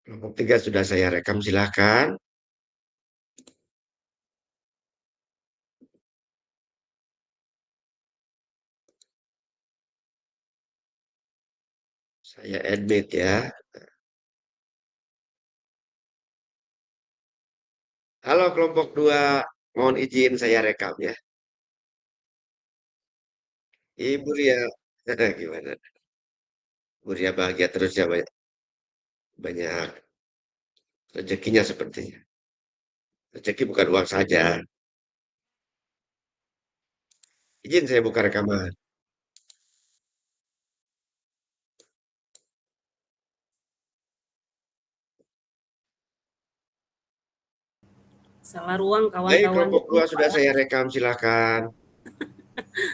Kelompok tiga sudah saya rekam, silakan. Saya admit ya. Halo kelompok dua, mohon izin saya rekam ya. Ibu Ria, gimana? Bu Ria bahagia terus ya, banyak, banyak rezekinya sepertinya. Rezeki bukan uang saja. Izin saya buka rekaman. Salah ruang Baik, kawan-kawan. kelompok dua Lupa sudah ya. saya rekam, silakan.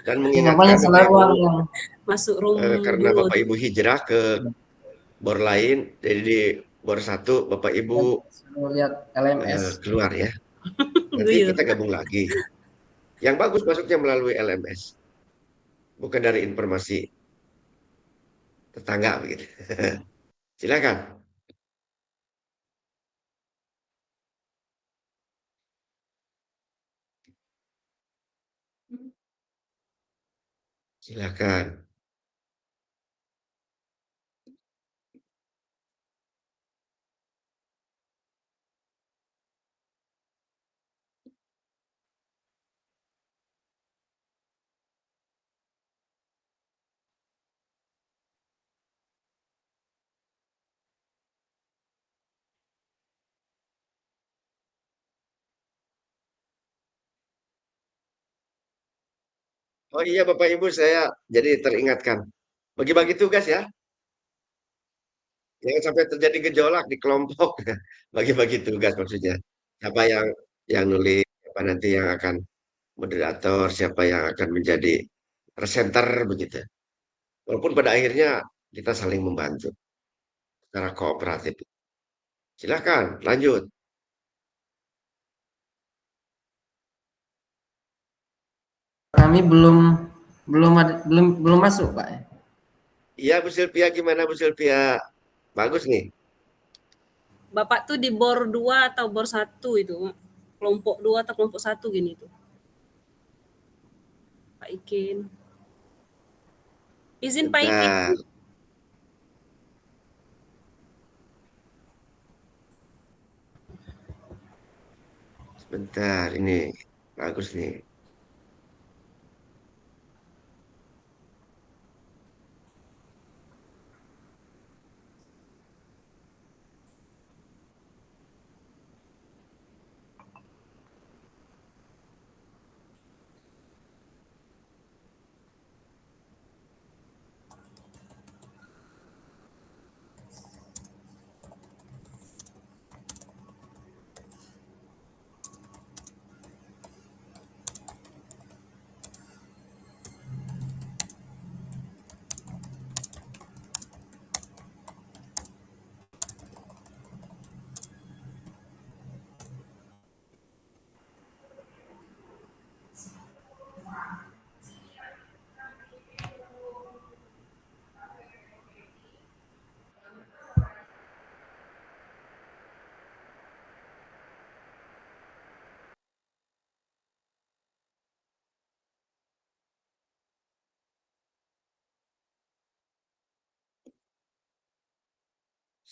Dan Ini namanya mengingatkan Bapak salah Ibu, ruang yang Masuk room karena dulu. Bapak Ibu hijrah ke bor lain, jadi di bor satu Bapak Ibu suruh lihat LMS. keluar ya. Nanti Guyur. kita gabung lagi. Yang bagus masuknya melalui LMS, bukan dari informasi tetangga begitu. Silakan, silakan. Oh iya Bapak Ibu, saya jadi teringatkan. Bagi-bagi tugas ya, jangan sampai terjadi gejolak di kelompok. Bagi-bagi tugas maksudnya. Siapa yang nulis, siapa nanti yang akan moderator, siapa yang akan menjadi presenter begitu. Walaupun pada akhirnya kita saling membantu secara kooperatif. Silakan, lanjut. Kami belum masuk, Pak. Iya Bu Sylvia, gimana Bu Sylvia? Bagus nih. Bapak tuh di bor 2 atau bor satu itu? Kelompok 2 atau kelompok satu gini tuh. Pak Ikin. Izin Pak Ikin. Bentar, sebentar. Ini bagus nih.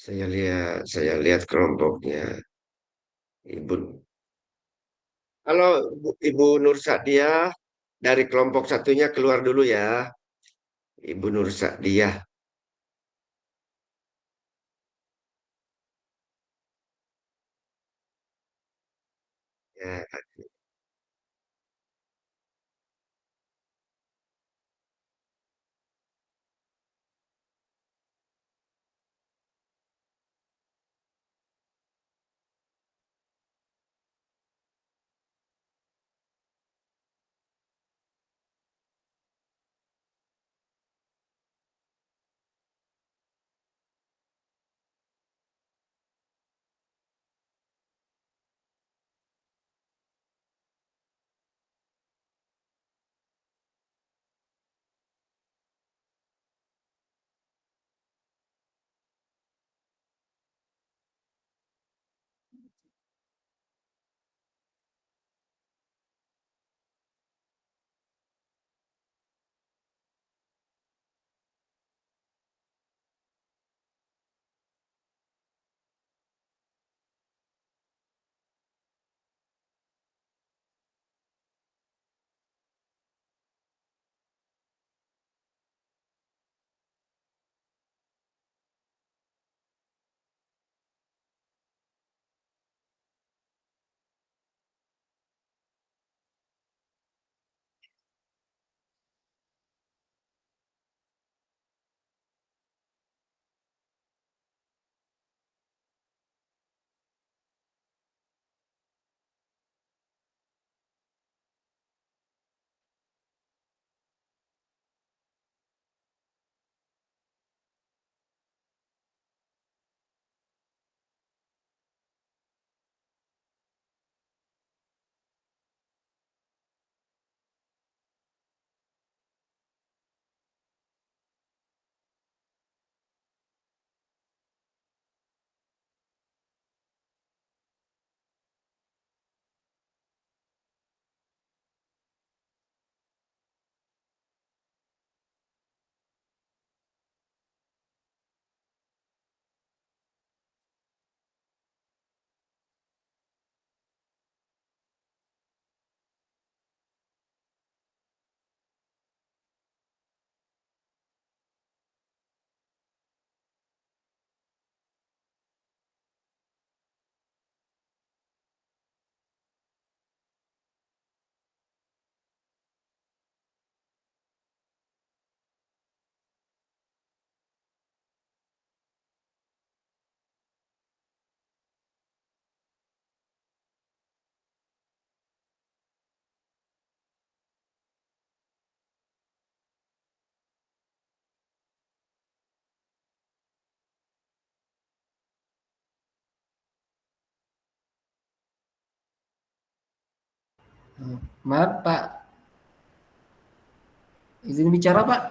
Saya lihat kelompoknya. Ibu, kalau Ibu Nur Sadia dari kelompok satunya keluar dulu ya. Ibu Nur Sadia. Ya, Maaf Pak, izin bicara Pak.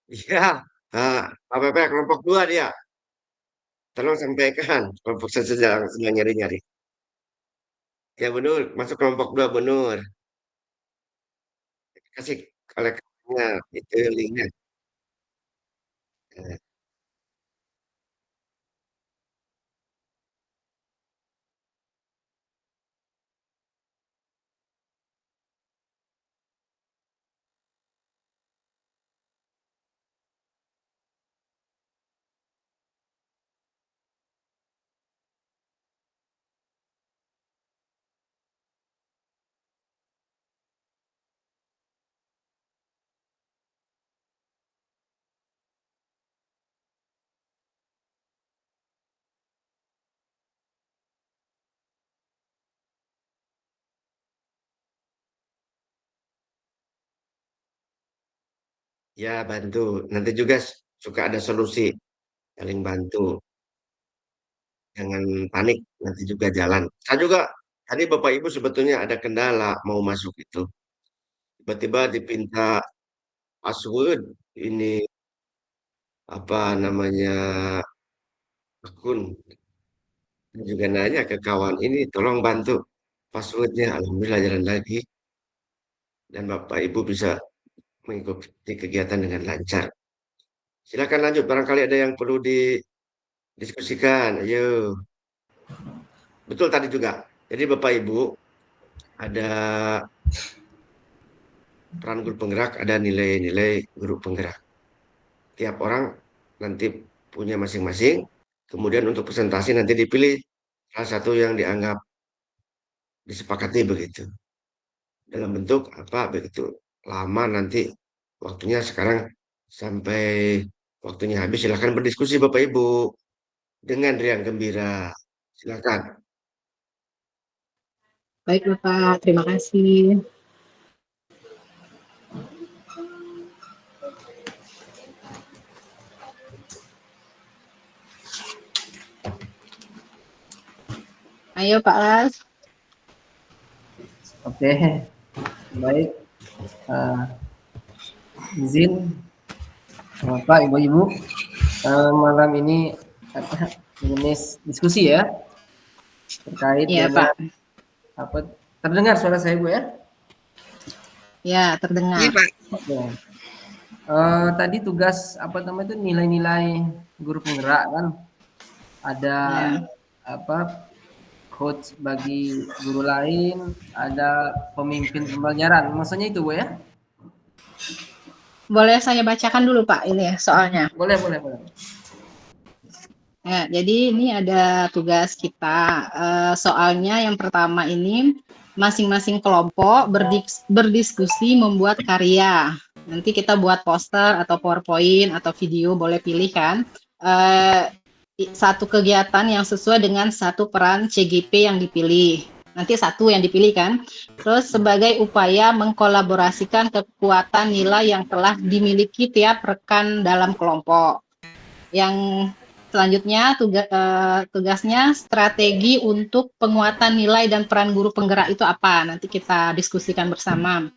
Iya, Pak Pepe kelompok 2 dia. Tolong sampaikan, kelompok saya sedang nyari-nyari. Ya benar, masuk kelompok 2 benar. Kasih kolektornya, itu linknya. Eh, Ya bantu. Nanti juga suka ada solusi, saling bantu. Jangan panik, nanti juga jalan. Saya juga, tadi Bapak Ibu sebetulnya ada kendala mau masuk itu. Tiba-tiba dipinta password, ini apa namanya akun. Juga nanya ke kawan ini, tolong bantu passwordnya. Alhamdulillah jalan lagi. Dan Bapak Ibu bisa mengikuti kegiatan dengan lancar. Silakan lanjut, barangkali ada yang perlu didiskusikan. Ayo. Betul tadi juga. Jadi Bapak Ibu, ada peran guru penggerak, ada nilai-nilai guru penggerak. Tiap orang nanti punya masing-masing. Kemudian untuk presentasi nanti dipilih salah satu yang dianggap disepakati begitu. Dalam bentuk apa begitu. Lama nanti waktunya sekarang sampai waktunya habis. Silakan berdiskusi Bapak Ibu dengan riang gembira. Silakan. Baik, Bapak. Terima kasih. Ayo, Pak Las. Oke, baik. Izin Bapak, Ibu-Ibu, malam ini jenis diskusi ya terkait Iya, dengan Pak. apa? Terdengar suara saya Bu ya? Ya, terdengar. Iya, Pak. Oke. Tadi tugas apa namanya itu nilai-nilai guru penggerak kan? Ada Ya. apa? Coach bagi guru lain, ada pemimpin pembelajaran. Maksudnya itu Bu ya? Boleh saya bacakan dulu, Pak, ini ya soalnya. Boleh, boleh, boleh. Ya, jadi ini ada tugas kita. Soalnya yang pertama ini masing-masing kelompok berdiskusi membuat karya. Nanti kita buat poster atau PowerPoint atau video, boleh pilih kan. Satu kegiatan yang sesuai dengan satu peran CGP yang dipilih. Nanti satu yang dipilih kan. Terus sebagai upaya mengkolaborasikan kekuatan nilai yang telah dimiliki tiap rekan dalam kelompok. Yang selanjutnya tugasnya strategi untuk penguatan nilai dan peran guru penggerak itu apa? Nanti kita diskusikan bersama.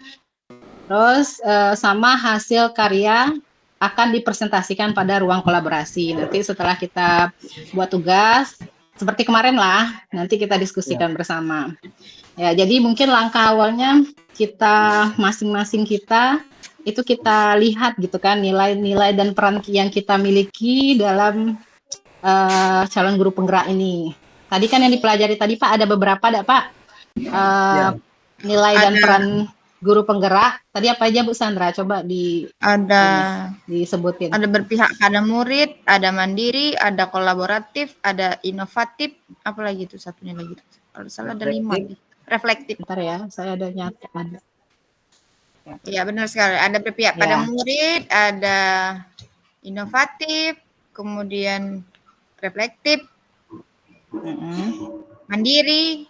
Terus sama hasil karya akan dipresentasikan pada ruang kolaborasi. Nanti setelah kita buat tugas, seperti kemarin lah, nanti kita diskusikan bersama. Ya, jadi mungkin langkah awalnya kita masing-masing kita itu kita lihat gitu kan nilai-nilai dan peran yang kita miliki dalam calon guru penggerak ini. Tadi kan yang dipelajari tadi Pak ada beberapa Pak nilai dan peran guru penggerak. Tadi apa aja Bu Sandra? Coba disebutin. Ada berpihak pada murid, ada mandiri, ada kolaboratif, ada inovatif, apalagi itu satunya lagi. Kalau salah ada 5. Reflektif. Bentar ya, saya ada nyata. Iya benar sekali. Ada berpihak pada murid, ada inovatif, kemudian reflektif, mandiri,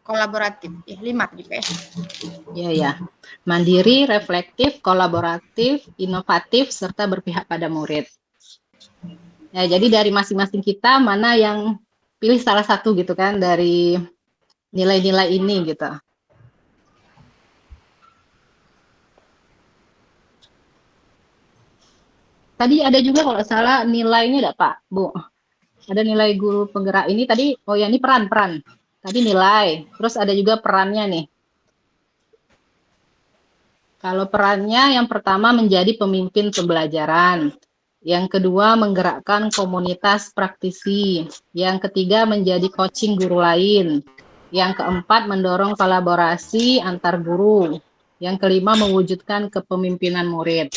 kolaboratif. 5 tadi Pak. Iya. Mandiri, reflektif, kolaboratif, inovatif, serta berpihak pada murid. Ya, jadi dari masing-masing kita mana yang pilih salah satu gitu kan dari nilai-nilai ini gitu. Tadi ada juga kalau salah nilainya enggak Pak, Bu? Ada nilai guru penggerak ini tadi, oh ya ini peran. Tadi nilai, terus ada juga perannya nih. Kalau perannya yang pertama menjadi pemimpin pembelajaran. Yang kedua menggerakkan komunitas praktisi. Yang ketiga menjadi coaching guru lain. Yang keempat mendorong kolaborasi antar guru. Yang kelima mewujudkan kepemimpinan murid.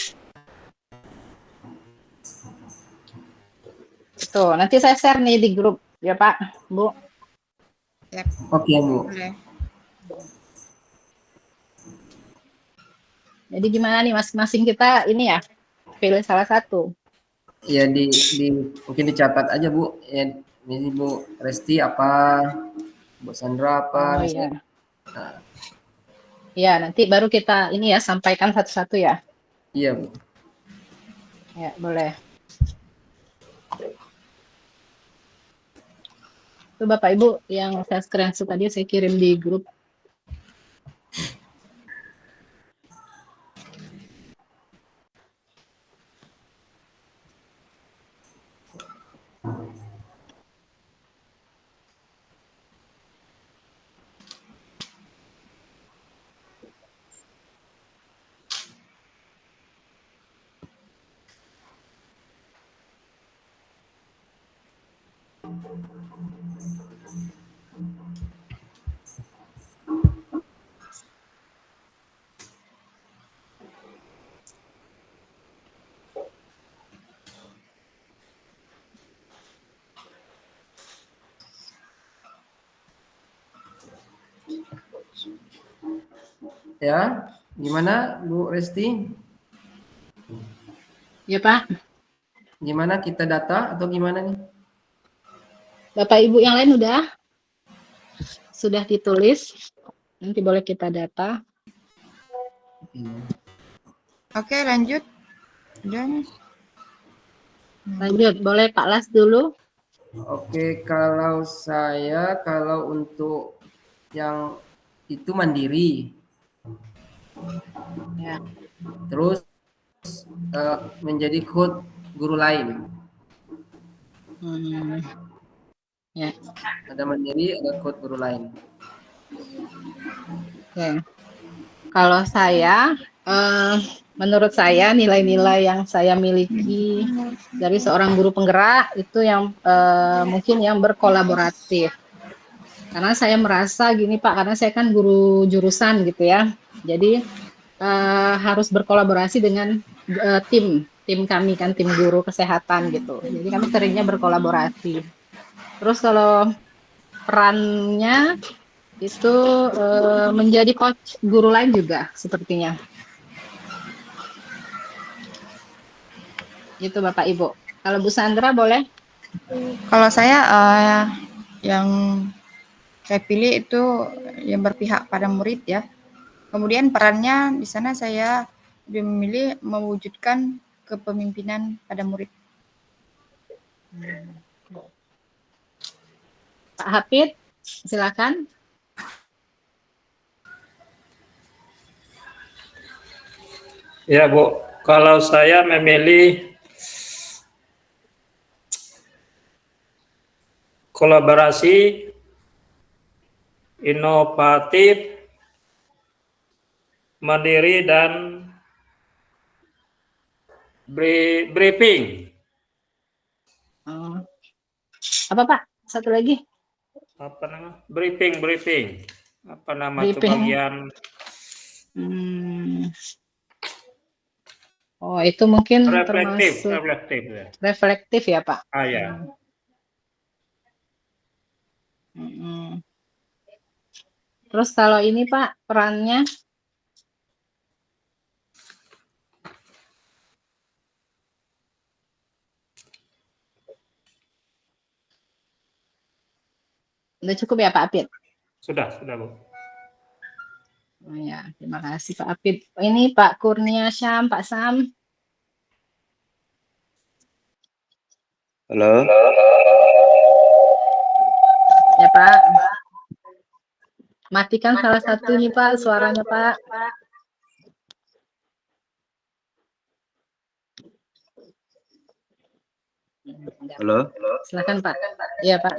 Tuh, nanti saya share nih di grup ya Pak, Bu. Oke, Bu. Boleh. Jadi gimana nih masing-masing kita ini ya pilih salah satu. Ya mungkin dicatat aja Bu. Ya, ini Bu Resti apa, Bu Sandra apa? Oh iya. Ya nanti baru kita ini ya sampaikan satu-satu ya. Iya Bu. Ya boleh. Itu Bapak Ibu yang saya screenshot tadi saya kirim di grup. Ya, gimana Bu Resti? Ya Pak. Gimana kita data atau gimana nih? Bapak Ibu yang lain sudah ditulis. Nanti boleh kita data. Oke, lanjut. Dan Lanjut, boleh Pak Las dulu. Oke, kalau untuk yang itu mandiri. Ya. Terus menjadi coach guru lain. Ya. Ada mandiri, ada coach guru lain. Oke. Kalau saya, menurut saya nilai-nilai yang saya miliki dari seorang guru penggerak itu yang mungkin yang berkolaboratif. Karena saya merasa gini Pak, karena saya kan guru jurusan gitu ya. Jadi harus berkolaborasi dengan tim kami kan, tim guru kesehatan gitu. Jadi kami seringnya berkolaborasi. Terus kalau perannya itu menjadi coach guru lain juga sepertinya. Itu Bapak Ibu. Kalau Bu Sandra boleh? kalau saya yang saya pilih itu yang berpihak pada murid ya. Kemudian perannya di sana saya memilih mewujudkan kepemimpinan pada murid. Pak Hafid, silakan. Ya Bu, kalau saya memilih kolaborasi, inovatif, mandiri, dan briefing. Oh. Apa Pak? Satu lagi. Apa nama? Briefing. Apa nama itu Briefing. bagian? Oh, itu mungkin Reflektif termasuk ya. reflektif ya Pak? Ya. Terus kalau ini Pak, perannya? Udah cukup ya Pak Hafid? Sudah Bu. Oh ya, terima kasih Pak Hafid. Ini Pak Kurnia Syam, Pak Sam. Halo. Ya Pak. Matikan salah satu nih Pak, suaranya Pak. Halo. Silakan Pak. Iya Pak.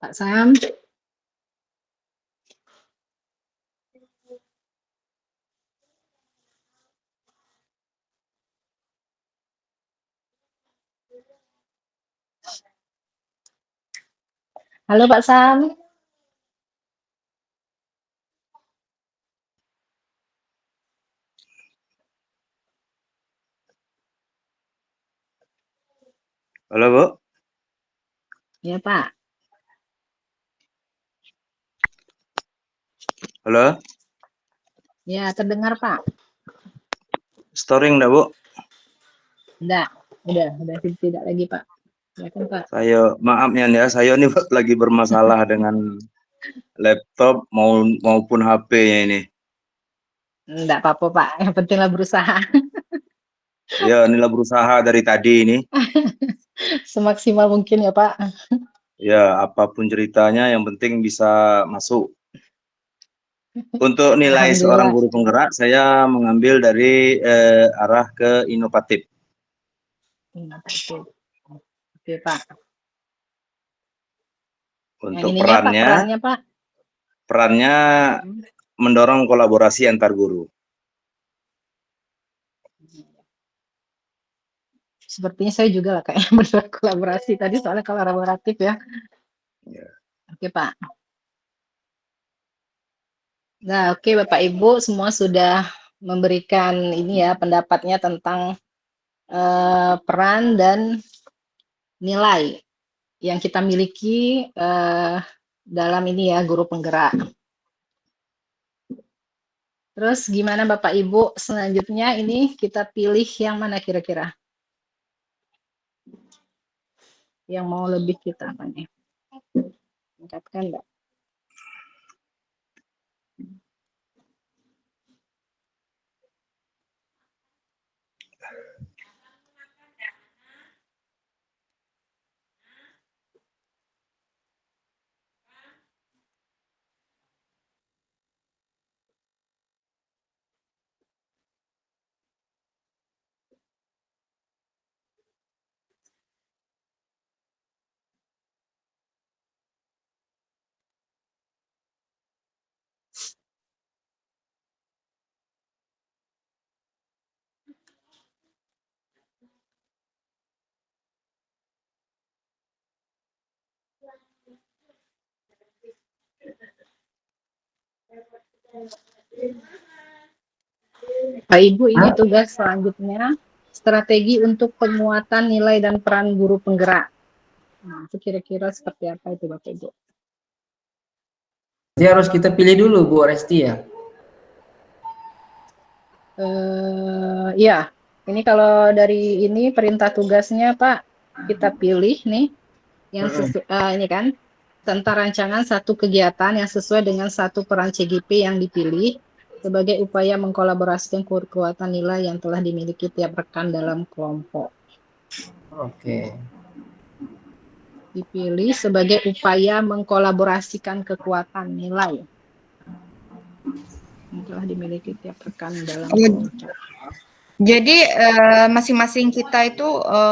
Pak Sam. Halo Pak Sam. Halo Bu. Ya Pak. Halo. Ya, terdengar Pak. Storing enggak Bu? Udah tidak lagi Pak. Silakan Pak. Saya maaf ya, saya ini lagi bermasalah dengan laptop maupun HP-nya ini. Enggak apa-apa Pak, yang pentinglah berusaha. Ya, inilah berusaha dari tadi ini. Semaksimal mungkin ya Pak. Ya, apapun ceritanya yang penting bisa masuk. Untuk nilai seorang guru penggerak, saya mengambil dari arah ke inovatif. Oke Pak. Untuk Yang ininya, perannya, Pak, perannya mendorong kolaborasi antar guru. Sepertinya saya juga lah kayak berkolaborasi tadi soalnya kolaboratif ya. Oke Pak. Nah, oke Bapak Ibu semua sudah memberikan ini ya pendapatnya tentang peran dan nilai yang kita miliki dalam ini ya guru penggerak. Terus gimana Bapak Ibu selanjutnya ini kita pilih yang mana kira-kira? Yang mau lebih kita apa nih? Tingkatkan enggak? Pak Ibu, ini tugas selanjutnya, strategi untuk penguatan nilai dan peran guru penggerak. Nah, itu kira-kira seperti apa itu Bapak Ibu? Berarti harus kita pilih dulu Bu Resti ya. Ya, ini kalau dari ini perintah tugasnya Pak, kita pilih nih yang ini kan tentang rancangan satu kegiatan yang sesuai dengan satu peran CGP yang dipilih sebagai upaya mengkolaborasikan kekuatan nilai yang telah dimiliki tiap rekan dalam kelompok. Oke. Dipilih sebagai upaya mengkolaborasikan kekuatan nilai yang telah dimiliki tiap rekan dalam kelompok. Jadi masing-masing kita itu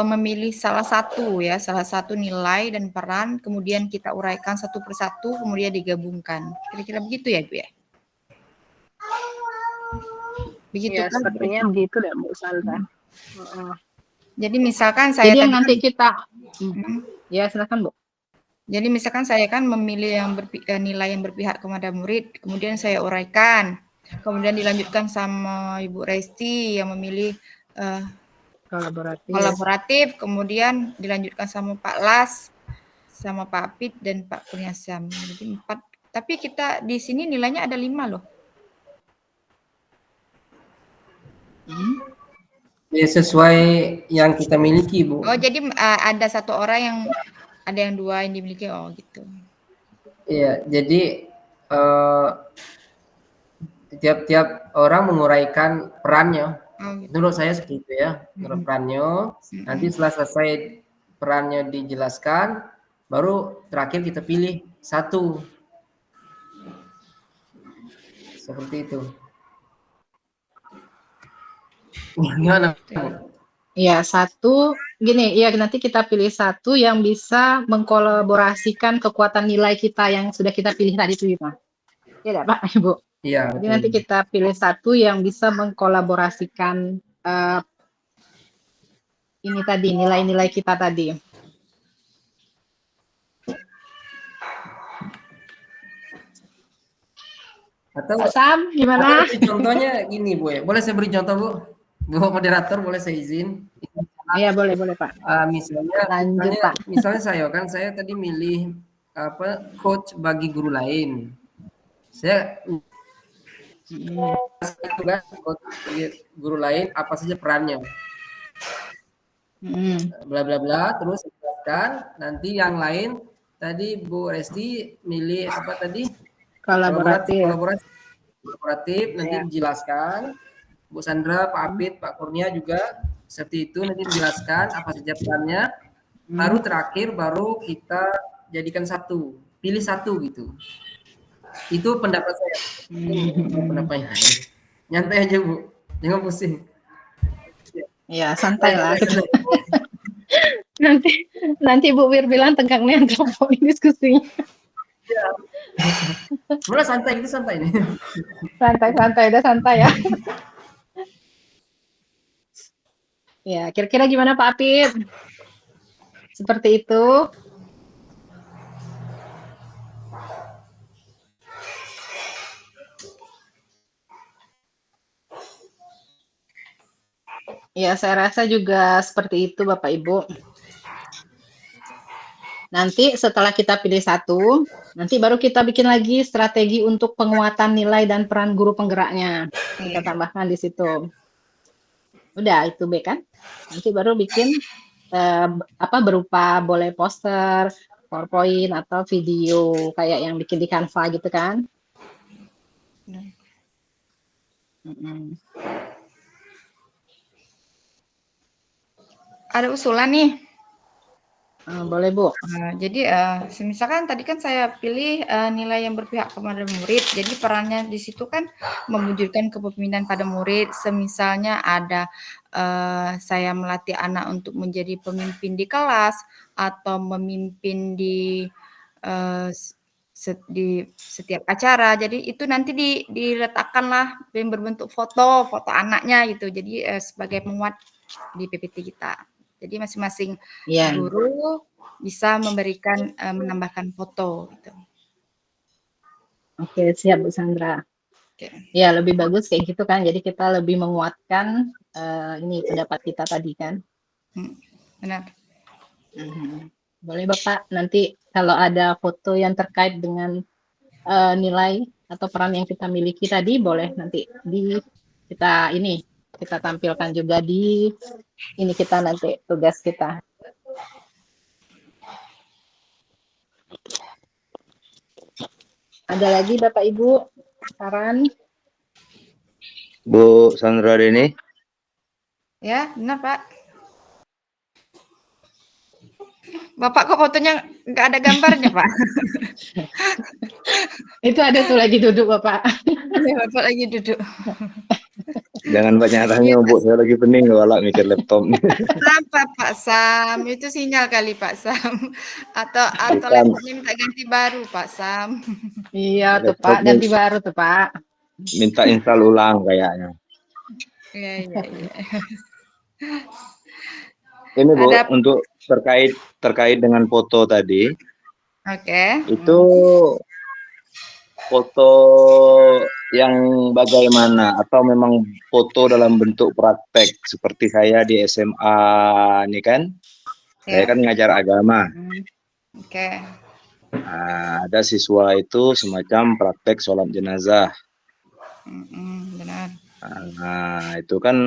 memilih salah satu nilai dan peran, kemudian kita uraikan satu persatu, kemudian digabungkan. Kira-kira begitu ya Bu ya? Begitu Ya, kan? sepertinya begitu deh Bu Sandra. Jadi misalkan saya Jadi yang tadi nanti kita, ya silakan Bu. Jadi misalkan saya kan memilih nilai yang berpihak kepada murid, kemudian saya uraikan, kemudian dilanjutkan sama Ibu Resti yang memilih kolaboratif, kemudian dilanjutkan sama Pak Las, sama Pak Apit dan Pak Kurniasam. Jadi 4. Tapi kita di sini nilainya ada 5 loh. Ya, sesuai yang kita miliki Bu. Oh jadi ada satu orang yang ada yang 2 yang dimiliki, oh gitu. Iya, jadi tiap-tiap orang menguraikan perannya. Oh, gitu. Menurut saya seperti itu ya, menurut perannya. Nanti setelah selesai perannya dijelaskan, baru terakhir kita pilih satu. Seperti itu. Gimana? Ya, satu, gini, ya nanti kita pilih satu yang bisa mengkolaborasikan kekuatan nilai kita yang sudah kita pilih tadi itu, Pak. Ya, Pak, Ibu. Iya. Jadi nanti kita pilih satu yang bisa mengkolaborasikan ini tadi, nilai-nilai kita tadi. Atau Pak Sam, gimana? contohnya gini Bu ya. Boleh saya beri contoh Bu? Bu moderator, boleh saya izin? Iya, boleh Pak. Misalnya saya tadi milih coach bagi guru lain. Saya tugas coach bagi guru lain apa saja perannya. Bla bla bla, terus jelaskan. Nanti yang lain tadi Bu Resti milih apa tadi? Kolaboratif. Nanti dijelaskan. Bu Sandra, Pak Apit, Pak Kurnia juga seperti itu, nanti dijelaskan apa saja perannya. Baru terakhir baru kita jadikan satu, pilih satu gitu. Itu pendapat saya. Pendapatnya. Nyantai aja Bu, jangan pusing. Ya, santai lah. nanti Bu Wir bilang tegangnya kelompok diskusinya. Ya. Mulai santai gitu, santai nih. Santai, udah santai ya. Ya, kira-kira gimana Pak Apit? Seperti itu. Ya, saya rasa juga seperti itu Bapak Ibu. Nanti setelah kita pilih satu, nanti baru kita bikin lagi strategi untuk penguatan nilai dan peran guru penggeraknya. Kita tambahkan di situ. Udah, itu B kan? Nanti baru bikin berupa boleh poster, PowerPoint atau video kayak yang bikin di Canva gitu kan? Ada usulan nih. Boleh Bu. Jadi misalkan tadi kan saya pilih nilai yang berpihak kepada murid. Jadi perannya di situ kan mewujudkan kepemimpinan pada murid. Semisalnya ada saya melatih anak untuk menjadi pemimpin di kelas atau memimpin di setiap acara. Jadi itu nanti diletakkanlah yang berbentuk foto anaknya gitu. Jadi sebagai penguat di PPT kita. Jadi masing-masing guru bisa memberikan menambahkan foto gitu. Oke, siap Bu Sandra. Ya, lebih bagus kayak gitu kan. Jadi kita lebih menguatkan ini pendapat kita tadi kan. Benar. Boleh Bapak, nanti kalau ada foto yang terkait dengan nilai atau peran yang kita miliki tadi boleh nanti kita tampilkan juga di ini kita nanti tugas kita. Ada lagi Bapak Ibu saran? Bu Sandra Deni. Ya, benar Pak. Bapak kok fotonya nggak ada gambarnya Pak? Itu ada tuh lagi duduk Bapak. Ya, Bapak lagi duduk. Jangan banyak tanya Bu, saya lagi pening kalau mikir laptop. Kenapa Pak Sam? Itu sinyal kali Pak Sam. Atau Bukan. laptopnya minta ganti baru Pak Sam. Iya tuh Pak, ganti baru tuh Pak. Minta install ulang kayaknya. Iya. Ini Bu, Ada- untuk terkait dengan foto tadi, Oke. itu foto yang bagaimana atau memang foto dalam bentuk praktek seperti saya di SMA ini kan, saya Ya. kan ngajar agama. Oke. Nah, ada siswa itu semacam praktek sholat jenazah. Benar. Nah, itu kan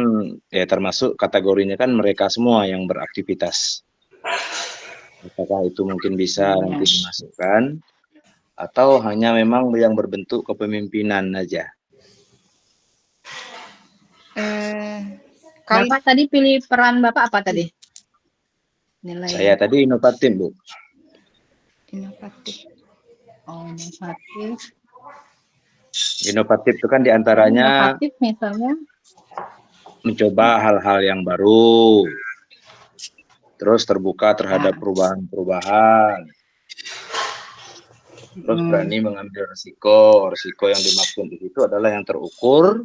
ya termasuk kategorinya kan mereka semua yang beraktivitas. Apakah itu mungkin bisa nanti dimasukkan atau hanya memang yang berbentuk kepemimpinan aja? Kalau Bapak tadi pilih peran Bapak apa tadi? Nilai. Saya tadi inovatif, Bu. inovatif. Oh, inovatif. Inovatif itu kan diantaranya Inovatif misalnya. mencoba hal-hal yang baru, terus terbuka terhadap perubahan-perubahan, terus berani mengambil risiko. Risiko yang dimaksud di situ adalah yang terukur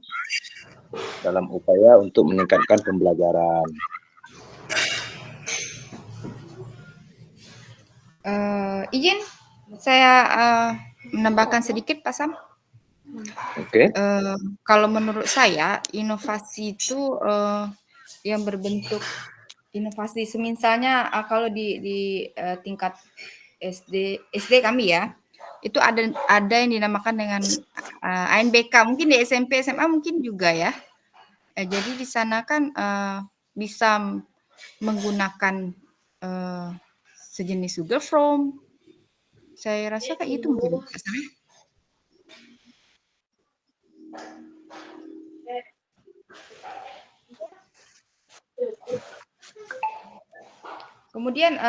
dalam upaya untuk meningkatkan pembelajaran. Izin saya menambahkan sedikit Pak Sam. Oke. Kalau menurut saya inovasi itu yang berbentuk inovasi semisalnya kalau di tingkat SD kami ya, itu ada yang dinamakan dengan ANBK, mungkin di SMP SMA mungkin juga ya. Jadi di sana kan bisa menggunakan sejenis Google Form. Saya rasa kayak itu mungkin. Kemudian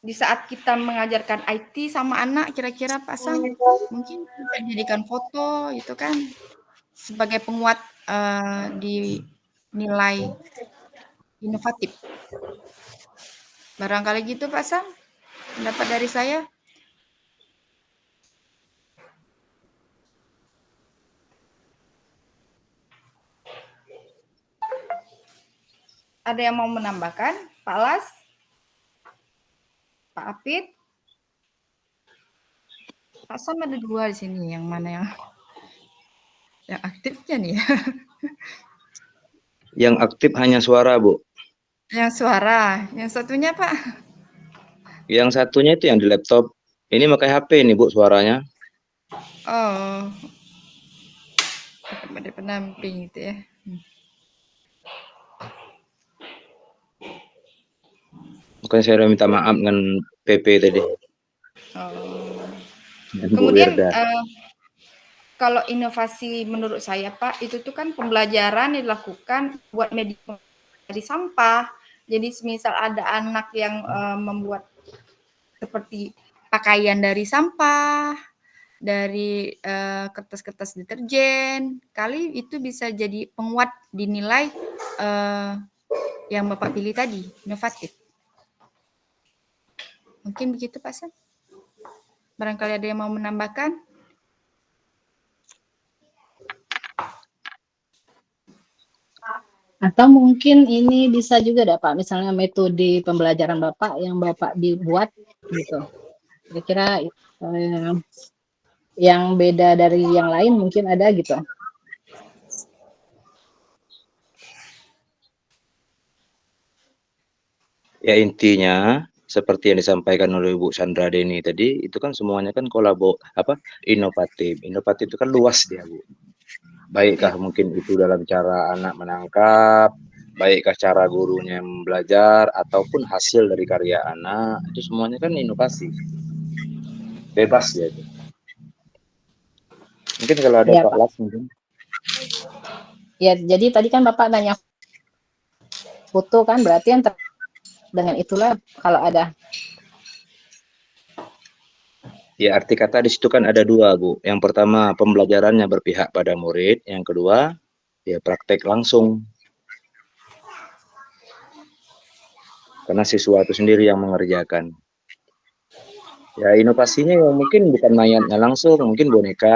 di saat kita mengajarkan IT sama anak, kira-kira Pak Sam mungkin bisa dijadikan foto itu kan sebagai penguat di nilai inovatif. Barangkali gitu Pak Sam, pendapat dari saya. Ada yang mau menambahkan? Pak Las? Pak Apit? Pak Sam ada 2 di sini, yang mana yang aktifnya nih ya? Yang aktif hanya suara, Bu. Yang suara, yang satunya Pak? Yang satunya itu yang di laptop. Ini pakai HP nih, Bu, suaranya. Oh, ada pendamping gitu ya. Makanya saya minta maaf dengan PP tadi. Kemudian kalau inovasi menurut saya Pak, itu tuh kan pembelajaran dilakukan buat media dari sampah. Jadi semisal ada anak yang membuat seperti pakaian dari sampah, dari kertas-kertas deterjen, kali itu bisa jadi penguat dinilai yang Bapak pilih tadi, inovatif. Mungkin begitu Pak Sam. Barangkali ada yang mau menambahkan? Atau mungkin ini bisa juga Pak, misalnya metode pembelajaran Bapak yang Bapak dibuat gitu. Kira-kira yang beda dari yang lain mungkin ada gitu. Ya intinya seperti yang disampaikan oleh Bu Sandra Deni tadi, itu kan semuanya kan inovatif. Inovatif itu kan luas dia, Bu. Baikkah mungkin itu dalam cara anak menangkap, baikkah cara gurunya belajar, ataupun hasil dari karya anak, itu semuanya kan inovasi. Bebas ya itu. Mungkin kalau ada Ya, Pak Pak. Las mungkin. Ya, jadi tadi kan Bapak nanya foto kan, berarti yang dengan itulah kalau ada. Ya, arti kata di situ kan ada dua, Bu. Yang pertama, pembelajarannya berpihak pada murid. Yang kedua, ya praktek langsung. Karena siswa itu sendiri yang mengerjakan. Ya, inovasinya ya mungkin bukan mayatnya langsung, mungkin boneka.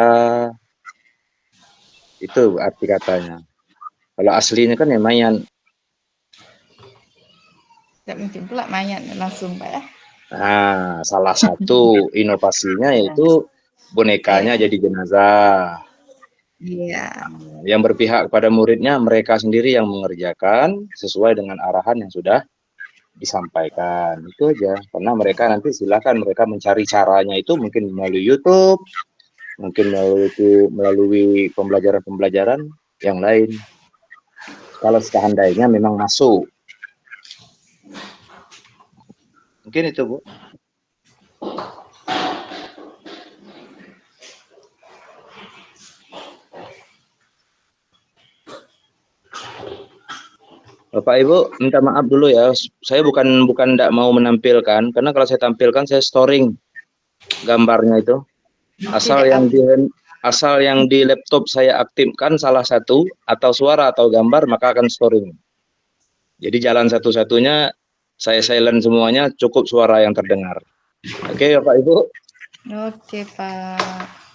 Itu arti katanya. Kalau aslinya kan ya mayat. Tidak mungkin pula mayat langsung, Pak ya. Nah, salah satu inovasinya yaitu bonekanya jadi jenazah. Iya. Yang berpihak pada muridnya, mereka sendiri yang mengerjakan sesuai dengan arahan yang sudah disampaikan. Itu aja. Karena mereka nanti silakan mereka mencari caranya itu mungkin melalui YouTube, mungkin melalui pembelajaran-pembelajaran yang lain. Kalau seandainya memang masuk. Mungkin itu, Bu. Bapak Ibu, minta maaf dulu ya. Saya bukan tidak mau menampilkan, karena kalau saya tampilkan saya storing gambarnya itu. Asal yang di laptop saya aktifkan salah satu atau suara atau gambar, maka akan storing. Jadi jalan satu-satunya saya silent semuanya, cukup suara yang terdengar. Oke, Bapak Ibu. Oke, Pak.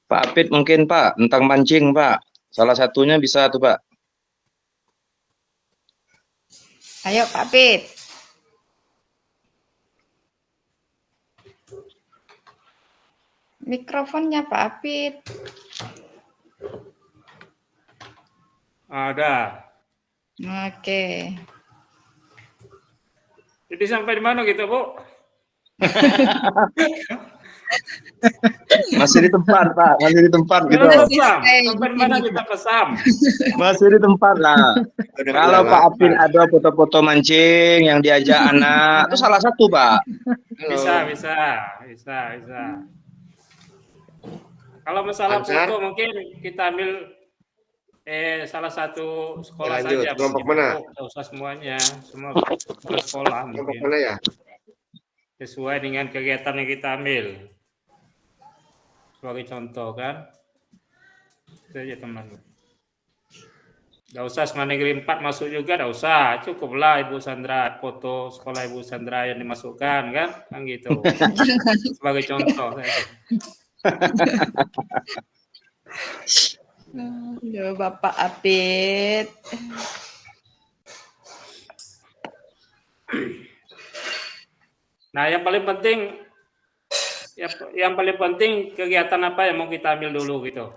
Pak Apit mungkin, Pak, tentang mancing, Pak. Salah satunya bisa tuh, Pak. Ayo, Pak Pit. Mikrofonnya Pak Apit. Ada. Oke. Jadi sampai di mana gitu, Bu? Masih di tempat, Pak. Masih di tempat gitu. Kesam. Sampai di mana kita kesam? Masih di tempat lah. Kalau Pak Apin ada foto-foto mancing yang diajak anak, itu salah satu, Pak. Bisa. Kalau masalah Ansar? foto mungkin kita ambil salah satu sekolah Lanjut, saja. kelompok mana? Tidak usah semuanya, semua sekolah Kelompok mungkin. mana ya? Sesuai dengan kegiatan yang kita ambil. Sebagai contoh kan. Itu aja teman. Tidak usah Sekolah Negeri 4 masuk juga, tidak usah. Cukuplah Ibu Sandra, foto sekolah Ibu Sandra yang dimasukkan kan. Kan gitu. Sebagai contoh saja. Aduh, Bapak Apit. Nah, yang paling penting kegiatan apa yang mau kita ambil dulu gitu.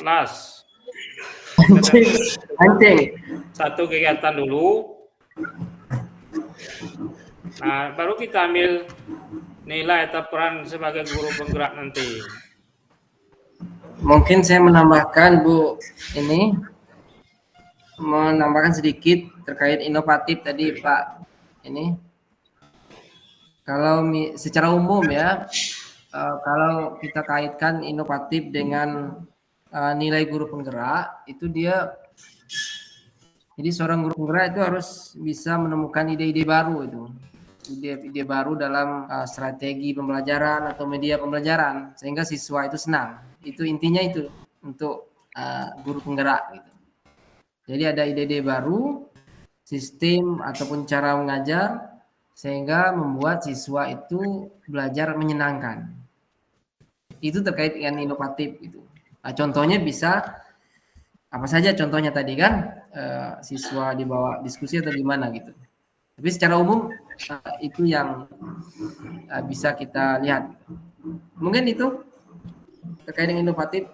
Las. Mancing. Satu kegiatan dulu. Nah, baru kita ambil nilai atau peran sebagai guru penggerak nanti. Mungkin saya menambahkan, Bu, menambahkan sedikit terkait inovatif tadi, Pak. Ini kalau secara umum ya, kalau kita kaitkan inovatif dengan nilai guru penggerak, itu jadi seorang guru penggerak itu harus bisa menemukan ide-ide baru itu. Ide baru dalam strategi pembelajaran atau media pembelajaran sehingga siswa itu senang. Itu intinya itu untuk guru penggerak gitu. Jadi ada ide-ide baru, sistem ataupun cara mengajar sehingga membuat siswa itu belajar menyenangkan. Itu terkait dengan inovatif gitu. Nah, contohnya bisa apa saja contohnya tadi kan, siswa dibawa diskusi atau gimana gitu. Tapi secara umum itu yang bisa kita lihat. Mungkin itu terkait dengan inovatif.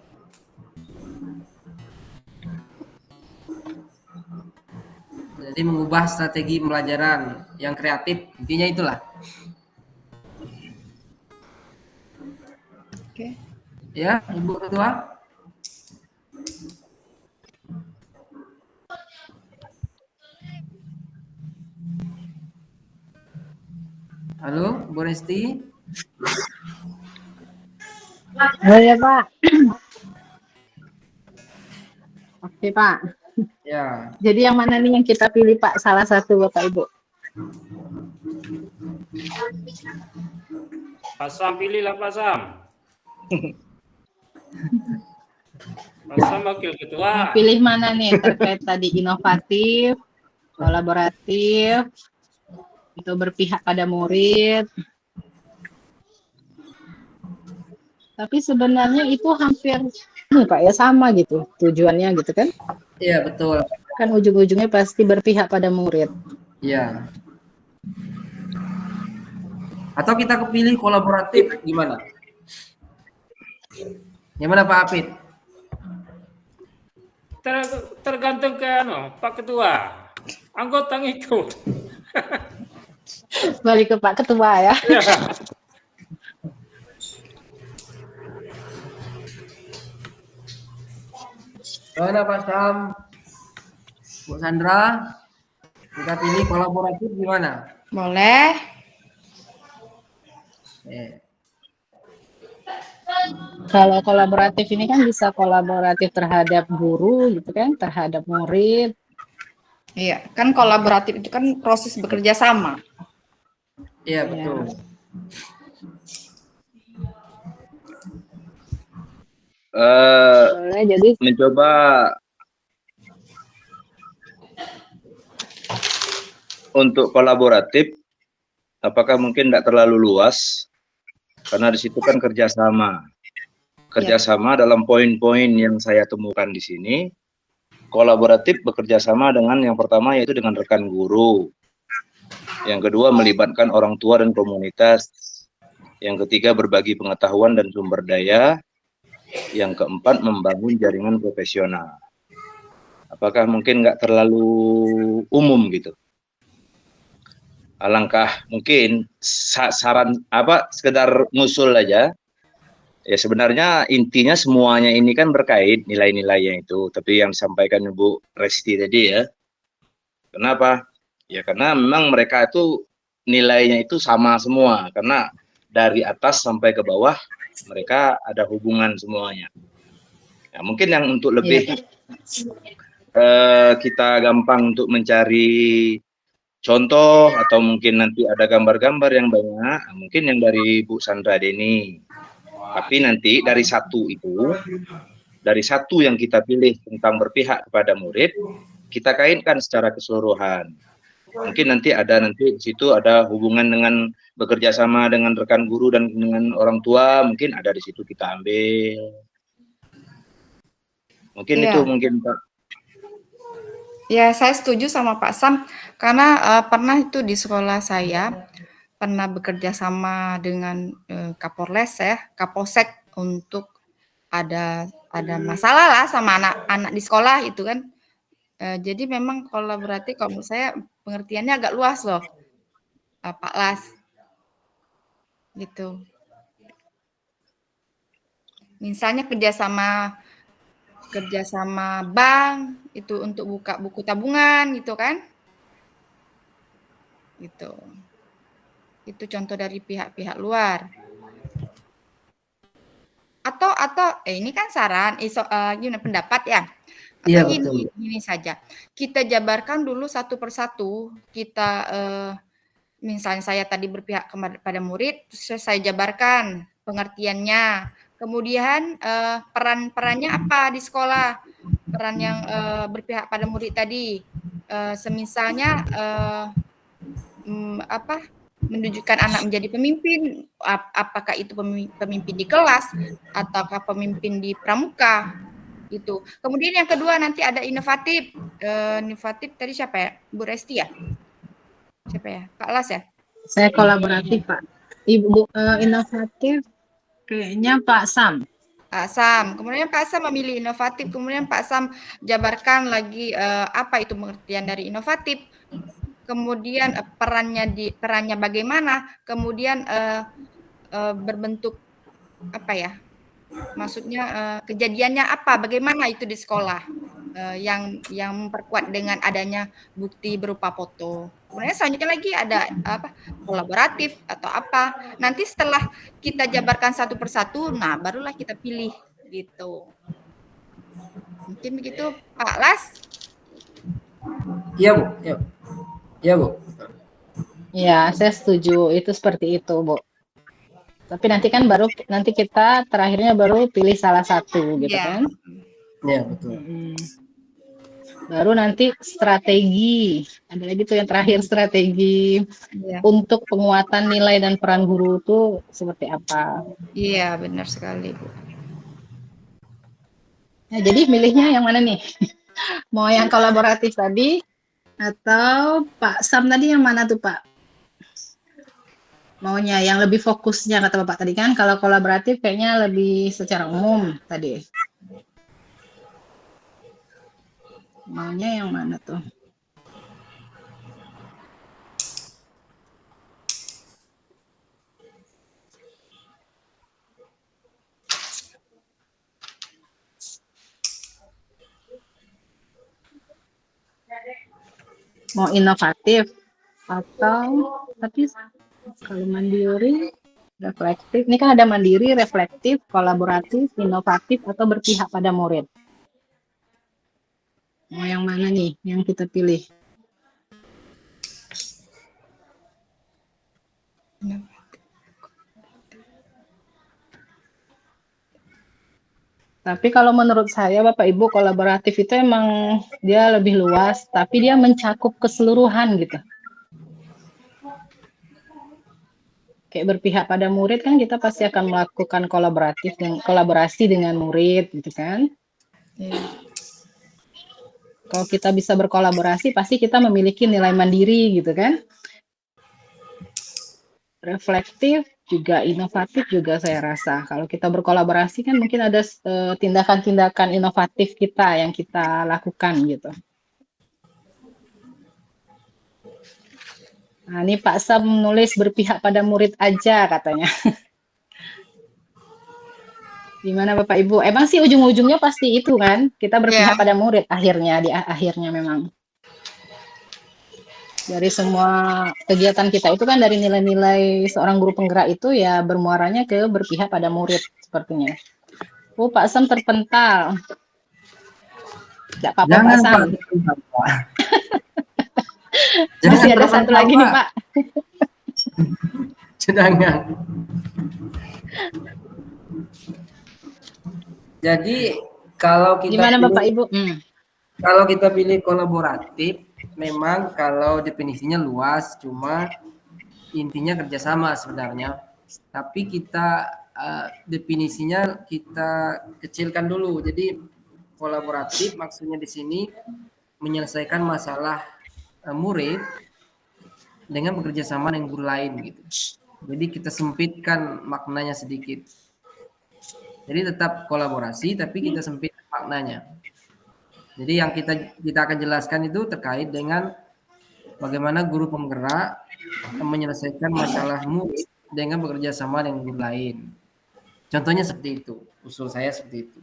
Jadi mengubah strategi pembelajaran yang kreatif, intinya itulah. Oke. Ya, Ibu Ketua. Halo, Bu Resti. Oh ya Pak. Oke Pak. Ya, Jadi yang mana nih yang kita pilih Pak? Salah satu Bapak Ibu. Pak Sam, pilihlah Pak Sam. Pak Sam wakil Mau ketua. pilih mana nih terkait tadi inovatif, kolaboratif, itu berpihak pada murid. Tapi sebenarnya itu hampir Pak ya sama gitu tujuannya gitu kan? iya betul. Kan ujung-ujungnya pasti berpihak pada murid. Iya. Atau kita kepilih kolaboratif gimana? Gimana Pak Apit? Tergantung ke Pak Ketua. Anggota ngikut. Balik ke Pak Ketua ya. Gimana Pak Sam? Bu Sandra? Kita pilih kolaboratif gimana? Boleh. Kalau kolaboratif ini kan bisa kolaboratif terhadap guru gitu kan, terhadap murid. Iya, kan kolaboratif itu kan proses bekerja sama. Iya betul. Boleh, jadi Mencoba untuk kolaboratif, apakah mungkin tidak terlalu luas? Karena di situ kan kerjasama. Kerjasama dalam poin-poin yang saya temukan di sini, kolaboratif bekerja sama dengan yang pertama yaitu dengan rekan guru. Yang kedua melibatkan orang tua dan komunitas. Yang ketiga berbagi pengetahuan dan sumber daya. Yang keempat membangun jaringan profesional. Apakah mungkin nggak terlalu umum gitu? Alangkah mungkin saran apa sekedar ngusul aja. Ya sebenarnya intinya semuanya ini kan berkait nilai-nilainya itu. Tapi yang disampaikan Ibu Resti tadi ya. Kenapa? Ya karena memang mereka itu nilainya itu sama semua. Karena dari atas sampai ke bawah mereka ada hubungan semuanya. Ya, mungkin yang untuk lebih kita gampang untuk mencari contoh atau mungkin nanti ada gambar-gambar yang banyak, mungkin yang dari Bu Sandra Deni. Tapi nanti dari satu yang kita pilih tentang berpihak kepada murid, kita kaitkan secara keseluruhan. Mungkin nanti di situ ada hubungan dengan bekerja sama dengan rekan guru dan dengan orang tua, mungkin ada di situ kita ambil. Mungkin itu mungkin Pak. Ya, saya setuju sama Pak Sam karena pernah itu di sekolah saya pernah bekerja sama dengan Kapolres ya, Kapolsek untuk ada masalah lah sama anak-anak di sekolah itu kan. Jadi memang kolaboratif kalau menurut saya pengertiannya agak luas loh, Pak Las. Gitu. Misalnya kerjasama bank itu untuk buka buku tabungan gitu kan, gitu. Itu contoh dari pihak-pihak luar. Atau ini kan saran, pendapat ya. Iya Atau betul. ini saja, kita jabarkan dulu satu persatu. Kita misalnya saya tadi berpihak kepada murid, saya jabarkan pengertiannya. Kemudian peran-perannya apa di sekolah? Peran yang berpihak pada murid tadi, semisalnya menunjukkan anak menjadi pemimpin, apakah itu pemimpin di kelas ataukah pemimpin di pramuka itu. Kemudian yang kedua nanti ada inovatif. Inovatif tadi siapa ya? Bu Resti ya? Siapa ya? Pak Las ya? Saya kolaboratif, Pak. Ibu inovatif kayaknya Pak Sam. Pak Sam. Kemudian Pak Sam memilih inovatif. Kemudian Pak Sam jabarkan lagi apa itu pengertian dari inovatif. Kemudian perannya bagaimana. Kemudian berbentuk apa ya? Maksudnya kejadiannya apa? Bagaimana itu di sekolah? Yang memperkuat dengan adanya bukti berupa foto. Kemudian selanjutnya lagi ada apa? Kolaboratif atau apa. Nanti setelah kita jabarkan satu persatu, nah barulah kita pilih gitu. Mungkin begitu Pak Las. Iya, Bu. Iya, Bu. Ya, saya setuju. Itu seperti itu, Bu. Tapi nanti kan nanti kita terakhirnya baru pilih salah satu gitu kan. Iya, betul. Baru nanti strategi. Ada lagi tuh yang terakhir strategi untuk penguatan nilai dan peran guru itu seperti apa. Iya, benar sekali, Bu. Nah, jadi milihnya yang mana nih? Mau yang kolaboratif tadi atau Pak Sam tadi yang mana tuh, Pak? Maunya yang lebih fokusnya kata Bapak tadi kan, kalau kolaboratif kayaknya lebih secara umum tadi. Maunya yang mana tuh? Mau inovatif atau tapi kalau mandiri, reflektif, ini kan ada mandiri, reflektif, kolaboratif, inovatif, atau berpihak pada murid. Mau yang mana nih yang kita pilih? Tapi kalau menurut saya, Bapak Ibu, kolaboratif itu emang dia lebih luas, tapi dia mencakup keseluruhan gitu. Kayak berpihak pada murid kan kita pasti akan melakukan kolaborasi dengan murid gitu kan. Kalau kita bisa berkolaborasi pasti kita memiliki nilai mandiri gitu kan. Reflektif juga, inovatif juga saya rasa. Kalau kita berkolaborasi kan mungkin ada tindakan-tindakan inovatif kita yang kita lakukan gitu. Nah, ini Pak Sam menulis berpihak pada murid aja katanya. Gimana Bapak Ibu? Emang sih ujung-ujungnya pasti itu kan, kita berpihak pada murid akhirnya, di akhirnya memang. Dari semua kegiatan kita itu kan dari nilai-nilai seorang guru penggerak itu ya bermuaranya ke berpihak pada murid sepertinya. Oh, Pak Sam terpental. Tidak apa-apa Pak Sam. Masih ada satu lagi nih Pak. Jangan. Jadi kalau kita gimana Bapak Ibu? Kalau kita pilih kolaboratif, memang kalau definisinya luas, cuma intinya kerjasama sebenarnya. Tapi kita definisinya kita kecilkan dulu. Jadi kolaboratif maksudnya di sini menyelesaikan masalah murid dengan bekerja sama dengan guru lain gitu. Jadi kita sempitkan maknanya sedikit. Jadi tetap kolaborasi tapi kita sempitkan maknanya. Jadi yang kita akan jelaskan itu terkait dengan bagaimana guru penggerak menyelesaikan masalah murid dengan bekerja sama dengan guru lain. Contohnya seperti itu. Usul saya seperti itu.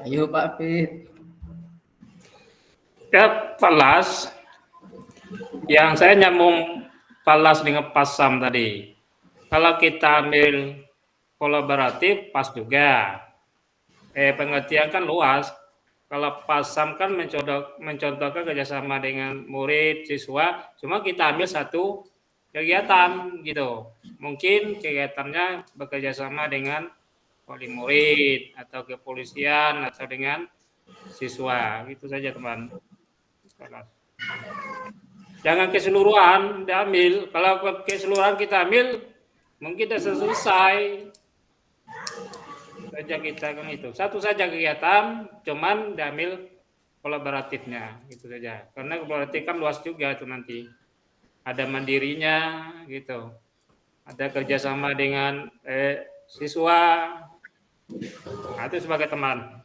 Ayo Pak Fit. Ya, Pak Las, yang saya nyambung Pak Las dengan Pak Sam tadi. Kalau kita ambil kolaboratif, pas juga. Pengertian kan luas. Kalau Pak Sam kan mencontohkan kerjasama dengan murid, siswa, cuma kita ambil satu kegiatan gitu. Mungkin kegiatannya bekerja sama dengan wali murid atau kepolisian atau dengan siswa, gitu saja teman. Jangan keseluruhan diambil. Kalau keseluruhan kita ambil, mungkin sudah selesai. Saja kita kan itu. Satu saja kegiatan, cuman diambil kolaboratifnya, gitu saja. Karena kolaboratif kan luas juga itu nanti. Ada mandirinya, gitu. Ada kerjasama dengan siswa. Nah, itu sebagai teman.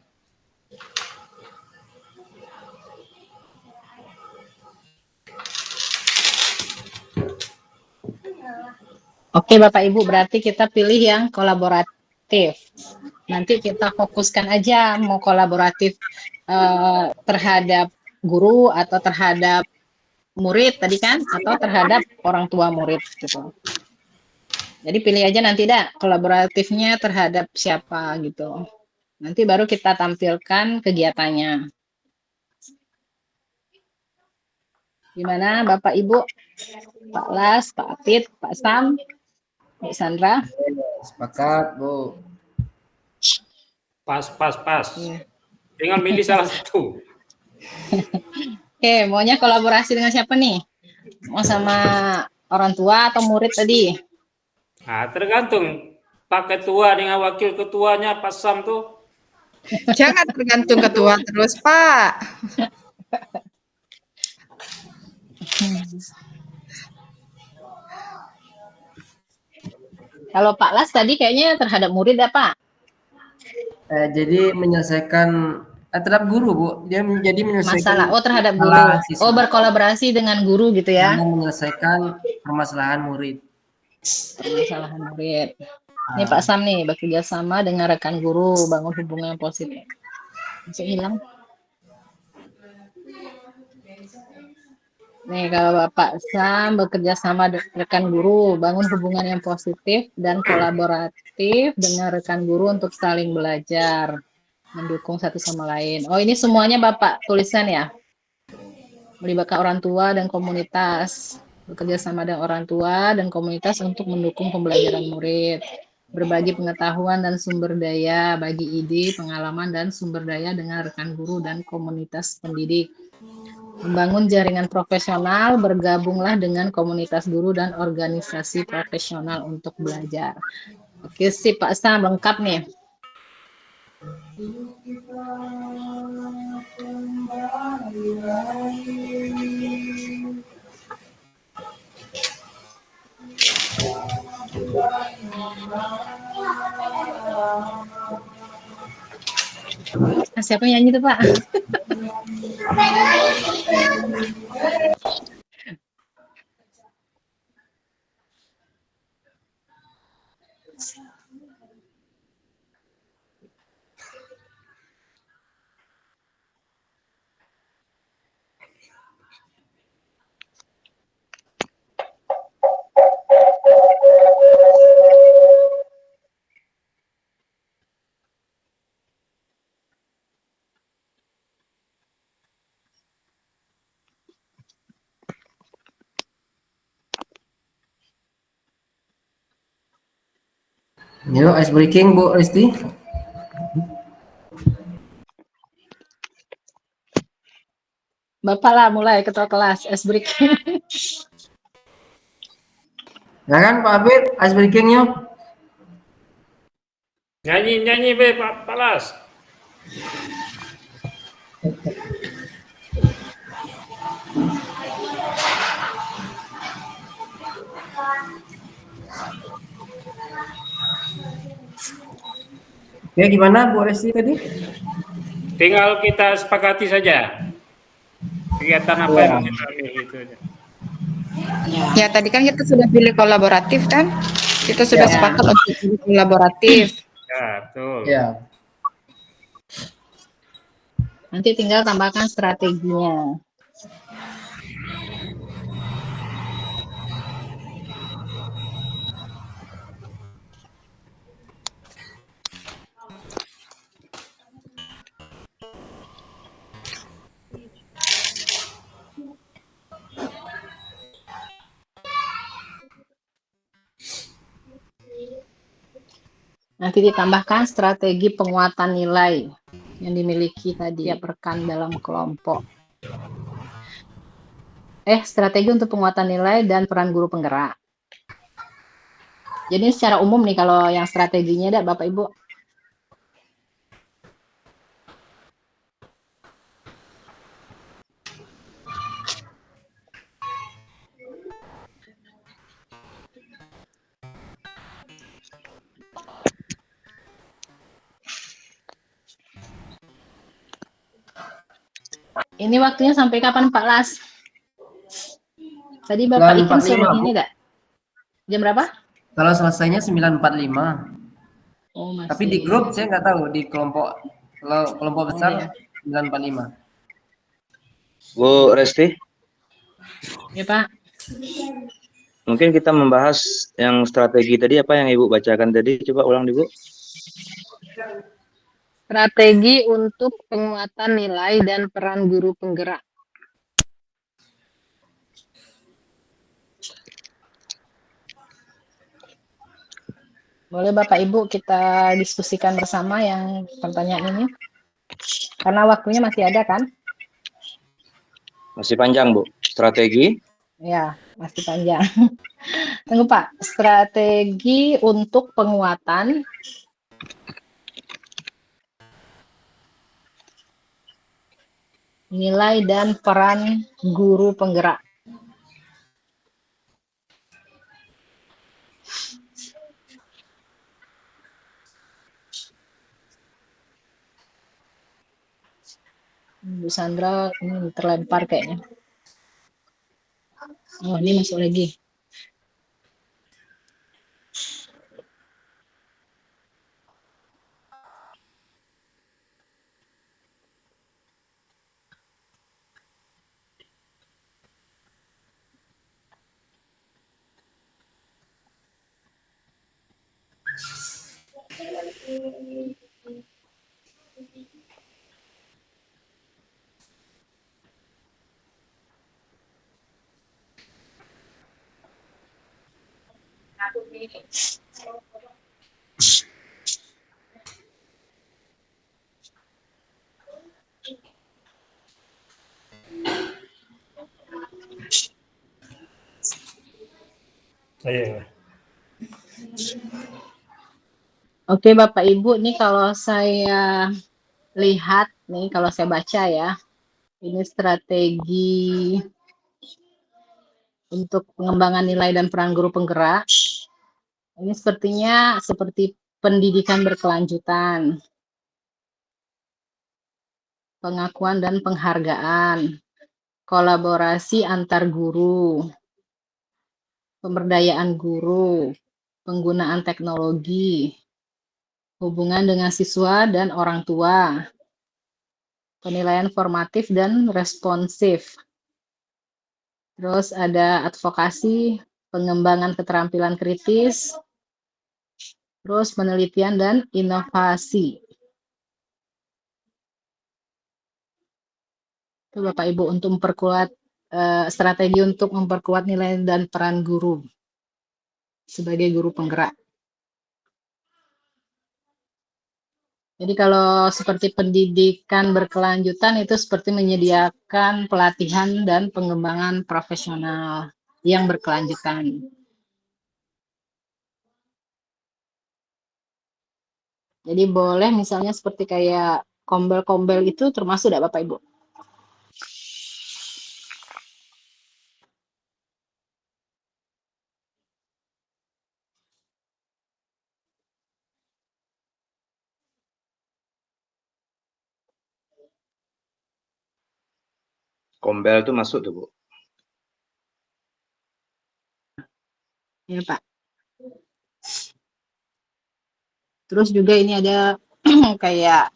Oke Bapak Ibu, berarti kita pilih yang kolaboratif. Nanti kita fokuskan aja mau kolaboratif terhadap guru atau terhadap murid tadi kan, atau terhadap orang tua murid gitu. Jadi pilih aja nanti dah kolaboratifnya terhadap siapa gitu. Nanti baru kita tampilkan kegiatannya. Gimana Bapak Ibu? Pak Las, Pak Apit, Pak Sam, Bu Sandra? Sepakat, Bu. Pas. Tinggal milih salah satu. Oke, maunya kolaborasi dengan siapa nih? Mau sama orang tua atau murid tadi? Nah, tergantung Pak Ketua dengan Wakil Ketuanya Pak Sam tuh. Jangan tergantung ketua terus, Pak. Kalau Pak Las tadi kayaknya terhadap murid ya Pak? Jadi menyelesaikan terhadap guru, Bu. Dia jadi menyelesaikan Masalah, terhadap guru. masalah siswa. Oh, berkolaborasi dengan guru gitu ya? Dengan menyelesaikan permasalahan murid. Permasalahan murid. Ini Pak Sam nih, bekerja sama dengan rekan guru, bangun hubungan yang positif. Masih hilang. Nih, kalau Bapak Sam bekerja sama dengan rekan guru, bangun hubungan yang positif dan kolaboratif dengan rekan guru untuk saling belajar, mendukung satu sama lain. Oh, ini semuanya Bapak tulisan ya? Melibatkan orang tua dan komunitas, bekerja sama dengan orang tua dan komunitas untuk mendukung pembelajaran murid, berbagi pengetahuan dan sumber daya, bagi ide, pengalaman, dan sumber daya dengan rekan guru dan komunitas pendidik. Membangun jaringan profesional, bergabunglah dengan komunitas guru dan organisasi profesional untuk belajar. Oke sih Pak Sam, lengkap nih. Siapa yang nyanyi tuh Pak? Yuk, ice breaking Bu Resti. Bapak lah mulai ketua kelas, ice breaking. Ya kan Pak Abid, ice breaking yuk. Nyanyi be Pak Las. Oke, gimana Bu Resti tadi? Tinggal kita sepakati saja kegiatan apa yang kita ambil itu aja. Ya, tadi kan kita sudah pilih kolaboratif kan? Kita sudah sepakat untuk pilih kolaboratif. Ya, betul. Ya. Nanti tinggal tambahkan strateginya. Nanti ditambahkan strategi penguatan nilai yang dimiliki tadi ya rekan dalam kelompok. strategi untuk penguatan nilai dan peran guru penggerak. Jadi secara umum nih kalau yang strateginya dah Bapak Ibu. Ini waktunya sampai kapan Pak Las? Tadi Bapak Ikin 9.45, suruh Bu. ini enggak? Jam berapa? Kalau selesainya 9.45. Oh, masih. Tapi di grup saya nggak tahu, di kelompok, kalau kelompok besar iya. 9.45. Bu Resti, Ya Pak. mungkin kita membahas yang strategi tadi apa yang Ibu bacakan tadi, coba ulang Bu. Strategi untuk penguatan nilai dan peran guru penggerak. Boleh Bapak Ibu kita diskusikan bersama yang pertanyaan ini? Karena waktunya masih ada kan? Masih panjang Bu, strategi. Ya, masih panjang. Tunggu Pak, strategi untuk penguatan nilai dan peran guru penggerak. Bu Sandra ini terlempar kayaknya. Oh, ini masuk lagi. Iya. Oke Bapak Ibu, nih kalau saya lihat nih, kalau saya baca ya, ini strategi untuk pengembangan nilai dan peran guru penggerak. Ini sepertinya seperti pendidikan berkelanjutan, pengakuan dan penghargaan, kolaborasi antar guru, pemberdayaan guru, penggunaan teknologi, hubungan dengan siswa dan orang tua, penilaian formatif dan responsif. Terus ada advokasi, pengembangan keterampilan kritis, terus penelitian dan inovasi. Itu Bapak Ibu untuk memperkuat strategi untuk memperkuat nilai dan peran guru sebagai guru penggerak. Jadi kalau seperti pendidikan berkelanjutan itu seperti menyediakan pelatihan dan pengembangan profesional yang berkelanjutan. Jadi boleh misalnya seperti kayak kombel-kombel itu termasuk tidak Bapak Ibu? Kombel itu masuk tuh Bu. Ya Pak. Terus juga ini ada kayak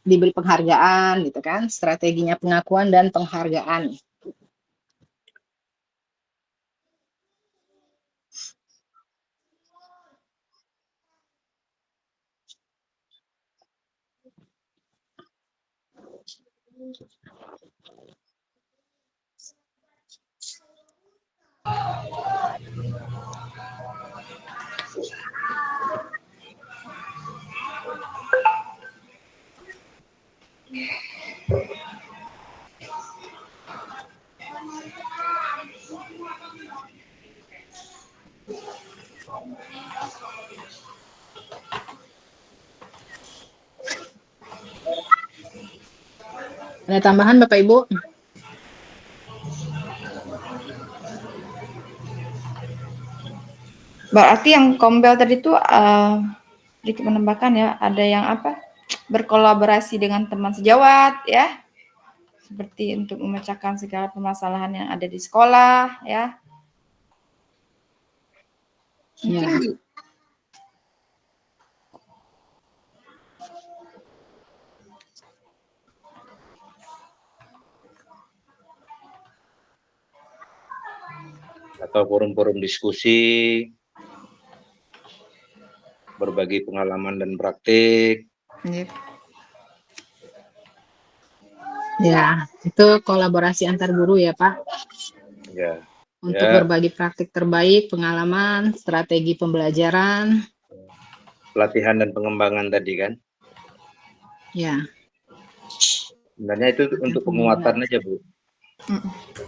diberi penghargaan gitu kan, strateginya pengakuan dan penghargaan. Ada tambahan Bapak Ibu? Berarti yang Kombel tadi itu sedikit menambahkan ya, ada yang apa? Berkolaborasi dengan teman sejawat ya. Seperti untuk memecahkan segala permasalahan yang ada di sekolah ya. Mungkin Ya. Atau forum-forum diskusi, berbagi pengalaman dan praktik. Yep. Ya, itu kolaborasi antar guru ya Pak. Ya. Untuk Ya. berbagi praktik terbaik, pengalaman, strategi pembelajaran. Pelatihan dan pengembangan tadi kan. Ya. Sebenarnya itu untuk penguatan aja Bu.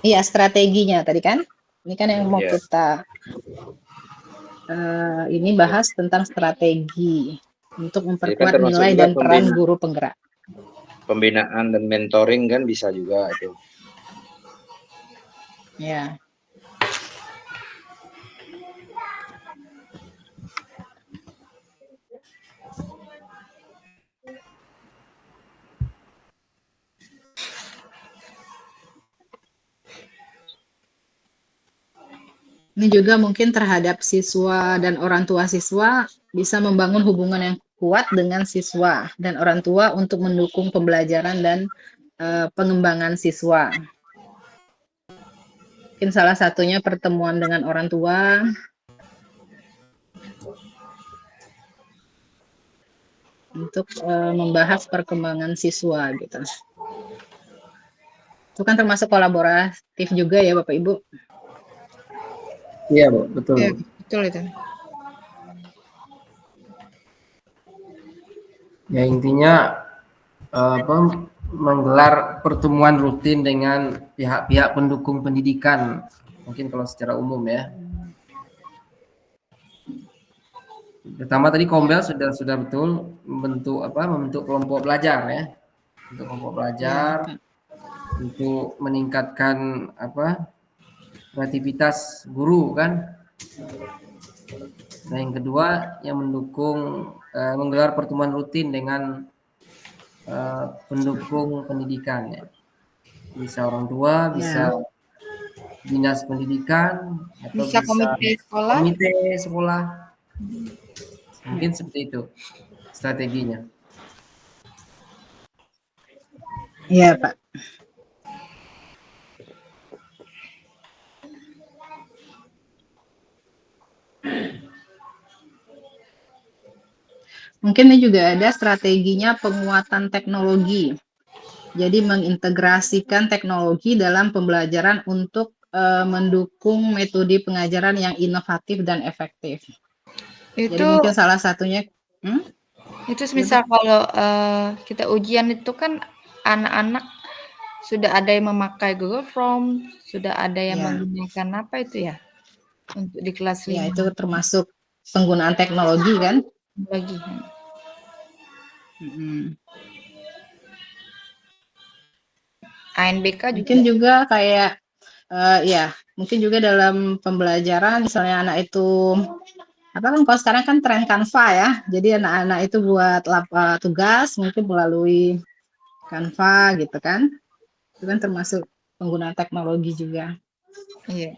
Iya, strateginya tadi kan. Ini kan yang mau Ya. kita ini bahas tentang strategi untuk memperkuat termasuk nilai juga dan peran guru penggerak. Pembinaan dan mentoring kan bisa juga itu. Ya. Ini juga mungkin terhadap siswa dan orang tua siswa bisa membangun hubungan yang kuat dengan siswa dan orang tua untuk mendukung pembelajaran dan pengembangan siswa. Mungkin salah satunya pertemuan dengan orang tua. Untuk membahas perkembangan siswa gitu. Itu kan termasuk kolaboratif juga ya Bapak Ibu. Iya, Bu, betul. Ya, betul itu. Ya intinya menggelar pertemuan rutin dengan pihak-pihak pendukung pendidikan, mungkin kalau secara umum ya. Pertama tadi Kombel sudah betul membentuk kelompok belajar ya, untuk kelompok belajar, untuk meningkatkan kreativitas guru kan. Nah yang kedua yang mendukung menggelar pertemuan rutin dengan pendukung pendidikan ya, bisa orang tua, bisa dinas pendidikan, atau Bisa komite sekolah. Mungkin seperti itu strateginya. Iya Pak. Mungkin ini juga ada strateginya penguatan teknologi. Jadi mengintegrasikan teknologi dalam pembelajaran untuk mendukung metode pengajaran yang inovatif dan efektif. Itu, jadi mungkin salah satunya. Itu misal kalau kita ujian itu kan anak-anak sudah ada yang memakai Google Form, sudah ada yang menggunakan apa itu ya untuk di kelas 5. Ya itu termasuk penggunaan teknologi kan? Teknologi. ANBK juga. Mungkin juga kayak mungkin juga dalam pembelajaran misalnya anak itu kan kalau sekarang kan tren Canva ya. Jadi anak-anak itu buat tugas mungkin melalui Canva gitu kan. Itu kan termasuk penggunaan teknologi juga. Iya.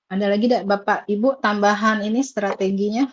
Ada lagi tidak Bapak Ibu tambahan ini strateginya?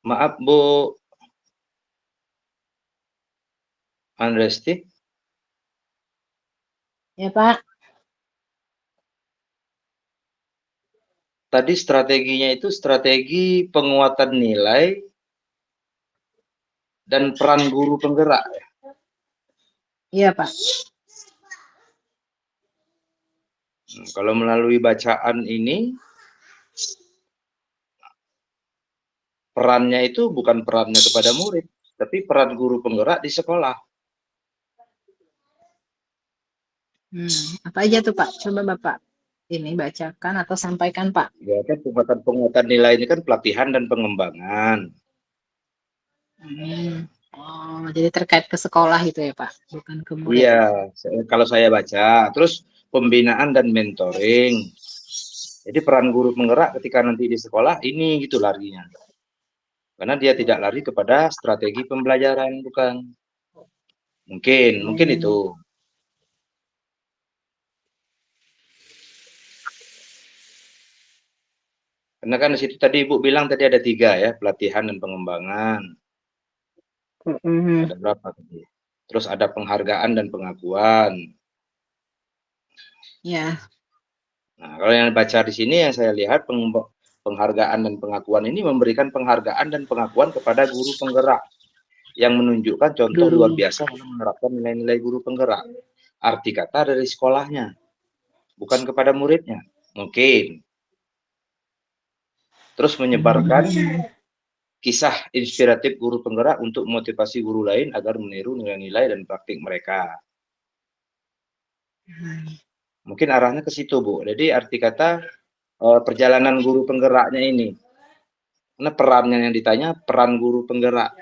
Maaf Bu, Resti. Ya Pak. Tadi strateginya itu strategi penguatan nilai dan peran guru penggerak. Iya Pak. Kalau melalui bacaan ini, perannya itu bukan perannya kepada murid, tapi peran guru penggerak di sekolah. Apa aja tuh Pak? Coba Bapak ini bacakan atau sampaikan Pak. Ya kan penguatan nilai ini kan pelatihan dan pengembangan. Oh, jadi terkait ke sekolah itu ya Pak, bukan ke murid. Iya, kalau saya baca. Terus pembinaan dan mentoring. Jadi peran guru penggerak ketika nanti di sekolah ini gitu larinya. Karena dia tidak lari kepada strategi pembelajaran, bukan. Mungkin itu. Karena kan di situ tadi Ibu bilang tadi ada 3 ya, pelatihan dan pengembangan. Ada berapa tadi? Terus ada penghargaan dan pengakuan. Ya. Nah, kalau yang baca di sini yang saya lihat penghargaan dan pengakuan ini memberikan penghargaan dan pengakuan kepada guru penggerak yang menunjukkan contoh luar biasa menerapkan nilai-nilai guru penggerak. Arti kata dari sekolahnya, bukan kepada muridnya. Mungkin. Terus menyebarkan kisah inspiratif guru penggerak untuk motivasi guru lain agar meniru nilai-nilai dan praktik mereka. Mungkin arahnya ke situ, Bu. Jadi arti kata perjalanan guru penggeraknya ini. Karena perannya yang ditanya, peran guru penggerak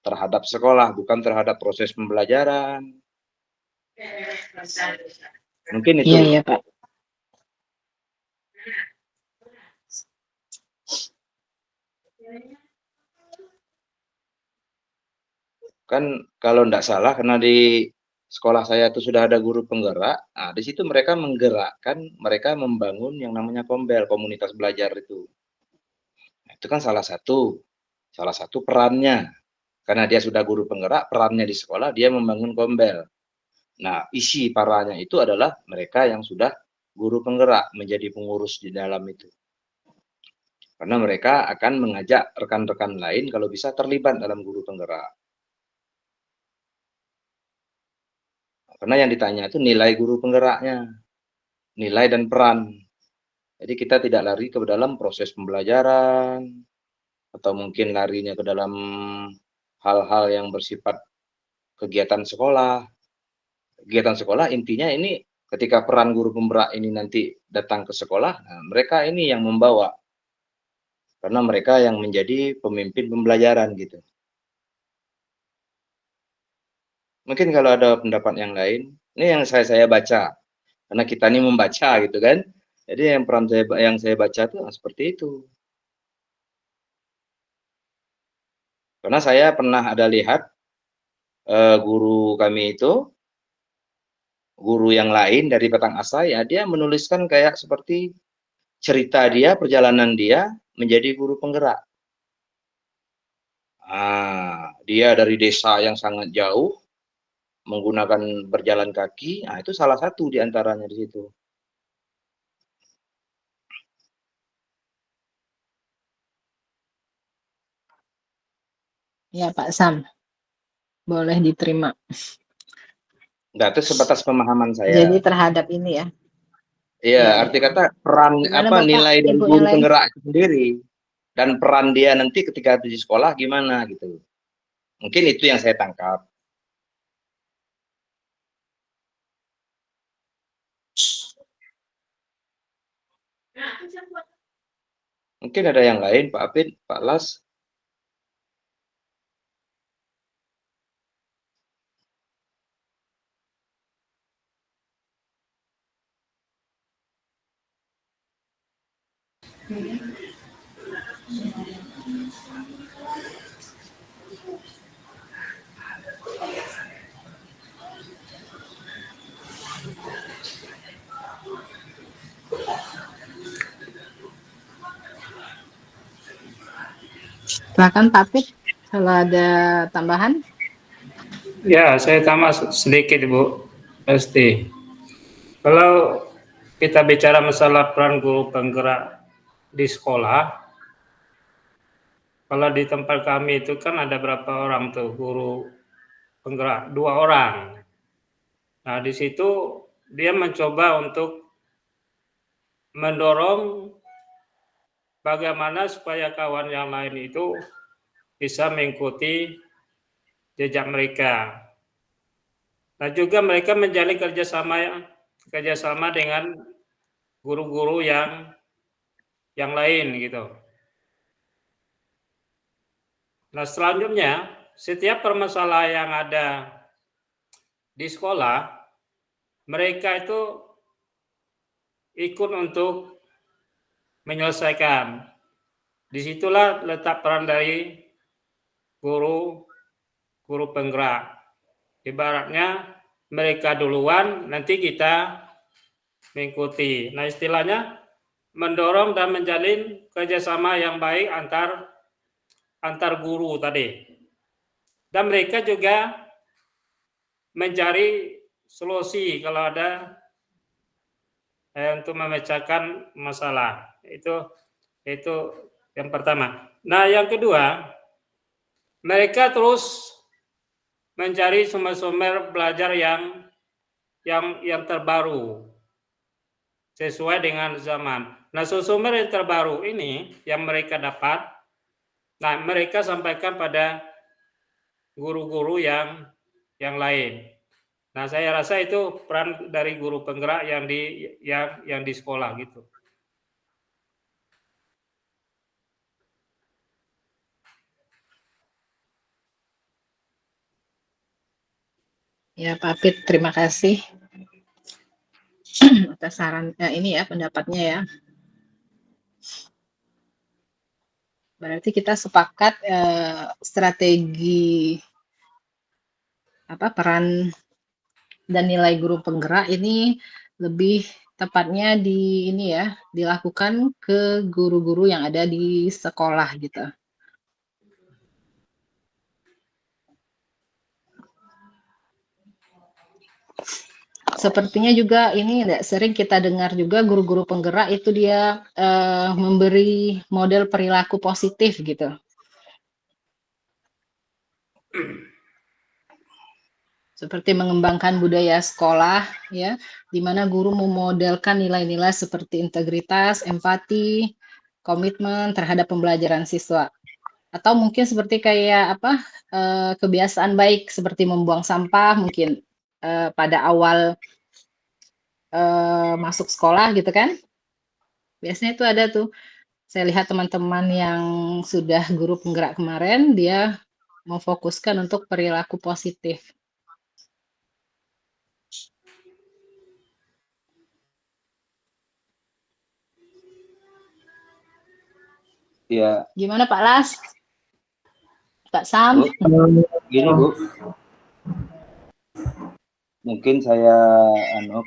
terhadap sekolah, bukan terhadap proses pembelajaran. Mungkin itu. Iya, Pak. Kan kalau tidak salah, karena di sekolah saya itu sudah ada guru penggerak, nah di situ mereka menggerakkan, mereka membangun yang namanya kombel, komunitas belajar itu. Nah, itu kan salah satu perannya. Karena dia sudah guru penggerak, perannya di sekolah, dia membangun kombel. Nah, isi parahnya itu adalah mereka yang sudah guru penggerak, menjadi pengurus di dalam itu. Karena mereka akan mengajak rekan-rekan lain kalau bisa terlibat dalam guru penggerak. Karena yang ditanya itu nilai guru penggeraknya, nilai dan peran. Jadi kita tidak lari ke dalam proses pembelajaran, atau mungkin larinya ke dalam hal-hal yang bersifat kegiatan sekolah. Kegiatan sekolah intinya ini ketika peran guru penggerak ini nanti datang ke sekolah, nah mereka ini yang membawa. Karena mereka yang menjadi pemimpin pembelajaran gitu. Mungkin kalau ada pendapat yang lain, ini yang saya baca. Karena kita ini membaca gitu kan. Jadi yang saya baca tuh seperti itu. Karena saya pernah ada lihat guru kami itu, guru yang lain dari Petang Asa ya, dia menuliskan kayak seperti cerita dia, perjalanan dia menjadi guru penggerak. Dia dari desa yang sangat jauh, menggunakan berjalan kaki, nah itu salah satu di antaranya di situ. Ya Pak Sam, boleh diterima. Enggak, itu sebatas pemahaman saya. Jadi terhadap ini ya. Iya, arti kata peran Gimana, apa Bapak? nilai dari Ibu guru yang lain? penggerak itu sendiri dan peran dia nanti ketika di sekolah gimana gitu. Mungkin itu yang saya tangkap. Mungkin ada yang lain, Pak Apin, Pak Las. Silakan Pak Apit, kalau ada tambahan. Ya, saya tambah sedikit Bu Esti. Kalau kita bicara masalah peran guru penggerak di sekolah, kalau di tempat kami itu kan ada berapa orang tuh guru penggerak, 2 orang. Nah, di situ dia mencoba untuk mendorong bagaimana supaya kawan yang lain itu bisa mengikuti jejak mereka. Nah, juga mereka menjalin kerjasama dengan guru-guru yang lain gitu. Nah, selanjutnya setiap permasalahan yang ada di sekolah, mereka itu ikut untuk menyelesaikan. Disitulah letak peran dari guru penggerak. Ibaratnya mereka duluan, nanti kita mengikuti. Nah, istilahnya mendorong dan menjalin kerjasama yang baik antar guru tadi. Dan mereka juga mencari solusi kalau ada untuk memecahkan masalah. Itu yang pertama. Nah, yang kedua, mereka terus mencari sumber-sumber belajar yang terbaru sesuai dengan zaman. Nah, sumber yang terbaru ini yang mereka dapat, nah mereka sampaikan pada guru-guru yang lain. Nah, saya rasa itu peran dari guru penggerak yang di sekolah gitu. Ya, Pak Fit, terima kasih atas saran ini ya, pendapatnya ya. Berarti kita sepakat strategi peran dan nilai guru penggerak ini lebih tepatnya dilakukan ke guru-guru yang ada di sekolah gitu. Sepertinya juga ini sering kita dengar juga guru-guru penggerak itu dia memberi model perilaku positif gitu. Seperti mengembangkan budaya sekolah ya, di mana guru memodelkan nilai-nilai seperti integritas, empati, komitmen terhadap pembelajaran siswa. Atau mungkin seperti kayak kebiasaan baik seperti membuang sampah mungkin pada awal masuk sekolah gitu kan. Biasanya itu ada tuh, saya lihat teman-teman yang sudah guru penggerak kemarin, dia memfokuskan untuk perilaku positif. Ya, Gimana Pak Las? Pak Sam? gini Bu, mungkin saya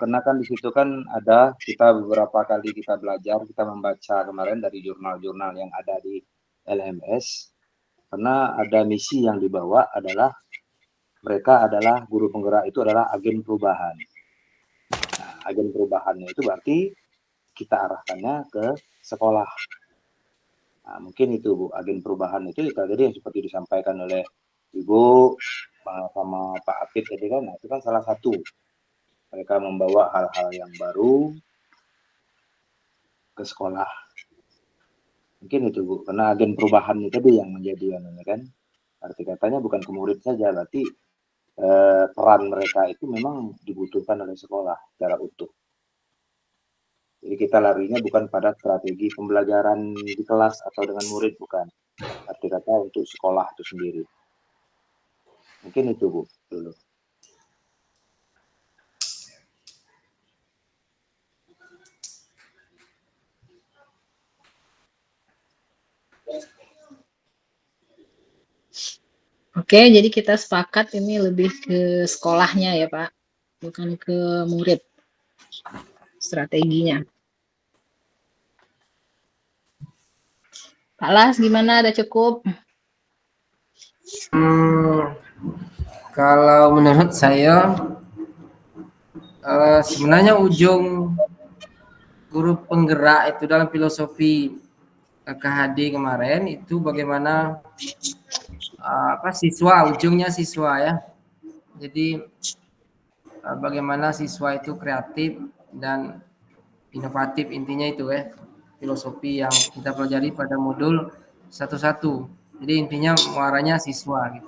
karena kan di situ kan ada kita beberapa kali kita belajar, kita membaca kemarin dari jurnal-jurnal yang ada di LMS, karena ada misi yang dibawa adalah mereka adalah guru penggerak itu adalah agen perubahan. Nah, agen perubahannya itu berarti kita arahkannya ke sekolah. Nah, mungkin itu Bu, agen perubahan itu tadi yang seperti disampaikan oleh Ibu sama Pak Afid tadi kan, nah, itu kan salah satu. Mereka membawa hal-hal yang baru ke sekolah. Mungkin itu Bu, karena agen perubahan itu tadi yang menjadi kan. Arti katanya bukan ke murid saja, berarti peran mereka itu memang dibutuhkan oleh sekolah secara utuh. Jadi kita larinya bukan pada strategi pembelajaran di kelas atau dengan murid, bukan. Arti kata untuk sekolah itu sendiri. Mungkin itu Bu dulu. Oke, jadi kita sepakat ini lebih ke sekolahnya ya Pak, bukan ke murid strateginya. Pak Las gimana, ada cukup? Kalau menurut saya sebenarnya ujung guru penggerak itu dalam filosofi KHD kemarin itu bagaimana siswa, ujungnya siswa ya. Jadi bagaimana siswa itu kreatif dan inovatif, intinya itu ya, filosofi yang kita pelajari pada modul 1-1. Jadi intinya muaranya siswa gitu.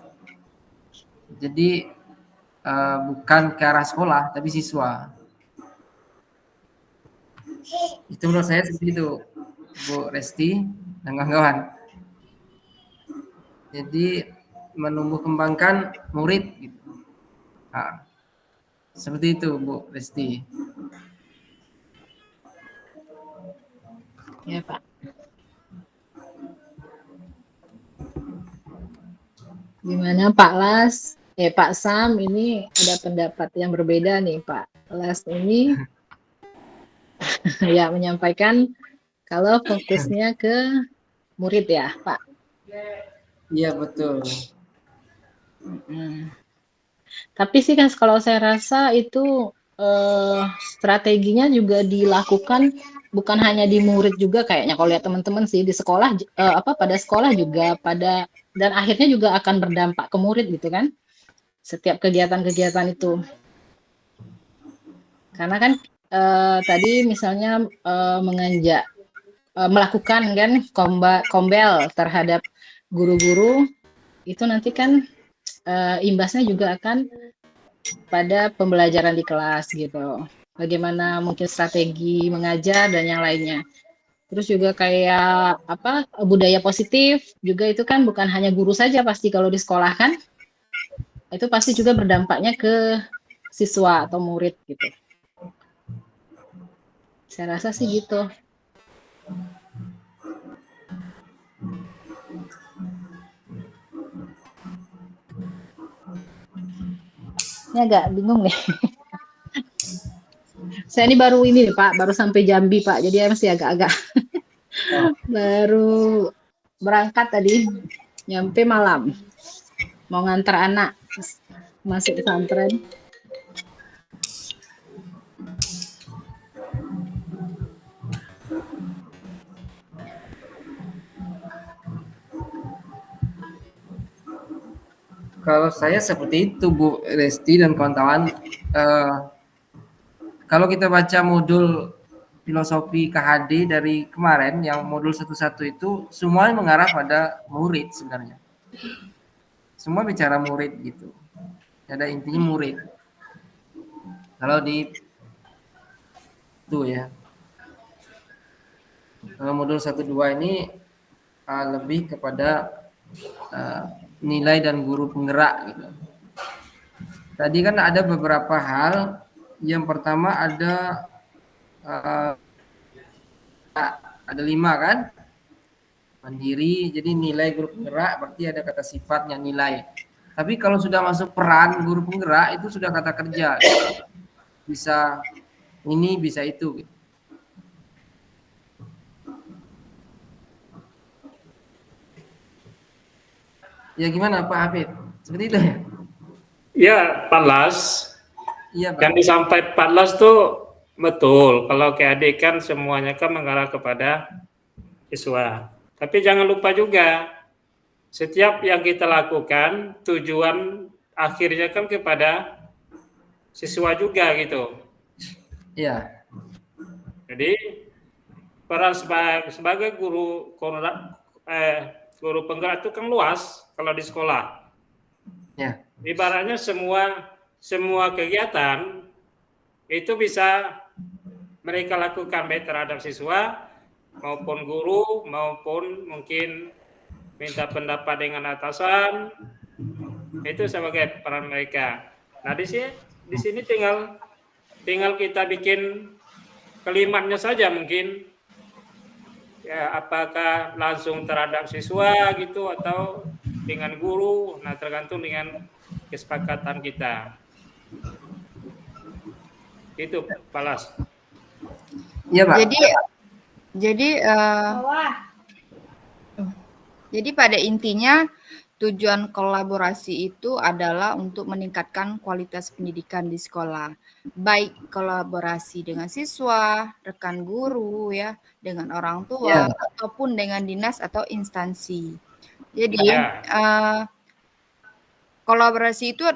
Jadi bukan ke arah sekolah tapi siswa. Itu menurut saya seperti itu, Bu Resti dan kawan-kawan. Jadi menumbuh kembangkan murid gitu. Nah, seperti itu Bu Resti. Ya Pak. Gimana Pak Las? Pak Sam, ini ada pendapat yang berbeda nih Pak Las ini ya menyampaikan kalau fokusnya ke murid ya Pak. Iya betul. Tapi sih kan kalau saya rasa itu strateginya juga dilakukan bukan hanya di murid juga kayaknya, kalau lihat teman-teman sih di sekolah pada sekolah juga dan akhirnya juga akan berdampak ke murid gitu kan, setiap kegiatan-kegiatan itu. Karena kan tadi misalnya melakukan kan kombel terhadap guru-guru itu nanti kan imbasnya juga akan pada pembelajaran di kelas gitu. Bagaimana mungkin strategi mengajar dan yang lainnya. Terus juga kayak budaya positif juga itu kan bukan hanya guru saja pasti kalau di sekolah kan. Itu pasti juga berdampaknya ke siswa atau murid gitu. Saya rasa sih gitu. Ini agak bingung nih. Saya ini baru Pak, baru sampai Jambi Pak, jadi masih agak-agak baru berangkat tadi, nyampe malam, mau ngantar anak masuk pesantren. Kalau saya seperti itu Bu Resti dan kawan-kawan. Kalau kita baca modul filosofi KHD dari kemarin yang modul 1-1 itu semuanya mengarah pada murid sebenarnya. Semua bicara murid gitu. Ada intinya murid. Kalau di itu ya. Kalau modul 1-2 ini lebih kepada nilai dan guru penggerak gitu. Tadi kan ada beberapa hal. Yang pertama ada 5 kan, mandiri, jadi nilai guru penggerak berarti ada kata sifatnya nilai. Tapi kalau sudah masuk peran guru penggerak itu sudah kata kerja, bisa ini bisa itu gitu. Ya gimana Pak Hafid? Seperti itu ya? Ya, Pak Las. Iya, Pak. Yang disampaikan Pak Las tuh betul. Kalau KHD kan semuanya kan mengarah kepada siswa. Tapi jangan lupa juga, setiap yang kita lakukan tujuan akhirnya kan kepada siswa juga gitu. Iya. Jadi peran sebagai guru penggerak itu kan luas kalau di sekolah. Ya. Ibaratnya semua kegiatan itu bisa mereka lakukan baik terhadap siswa maupun guru maupun mungkin minta pendapat dengan atasan, itu sebagai peran mereka. Nah di sini tinggal kita bikin kalimatnya saja mungkin ya, apakah langsung terhadap siswa gitu atau dengan guru. Nah tergantung dengan kesepakatan kita. Itu Pak Las. Iya Pak. Jadi pada intinya Tujuan kolaborasi itu adalah untuk meningkatkan kualitas pendidikan di sekolah, baik kolaborasi dengan siswa, rekan guru ya, dengan orang tua, Ya. ataupun dengan dinas atau instansi. Jadi Ya. kolaborasi itu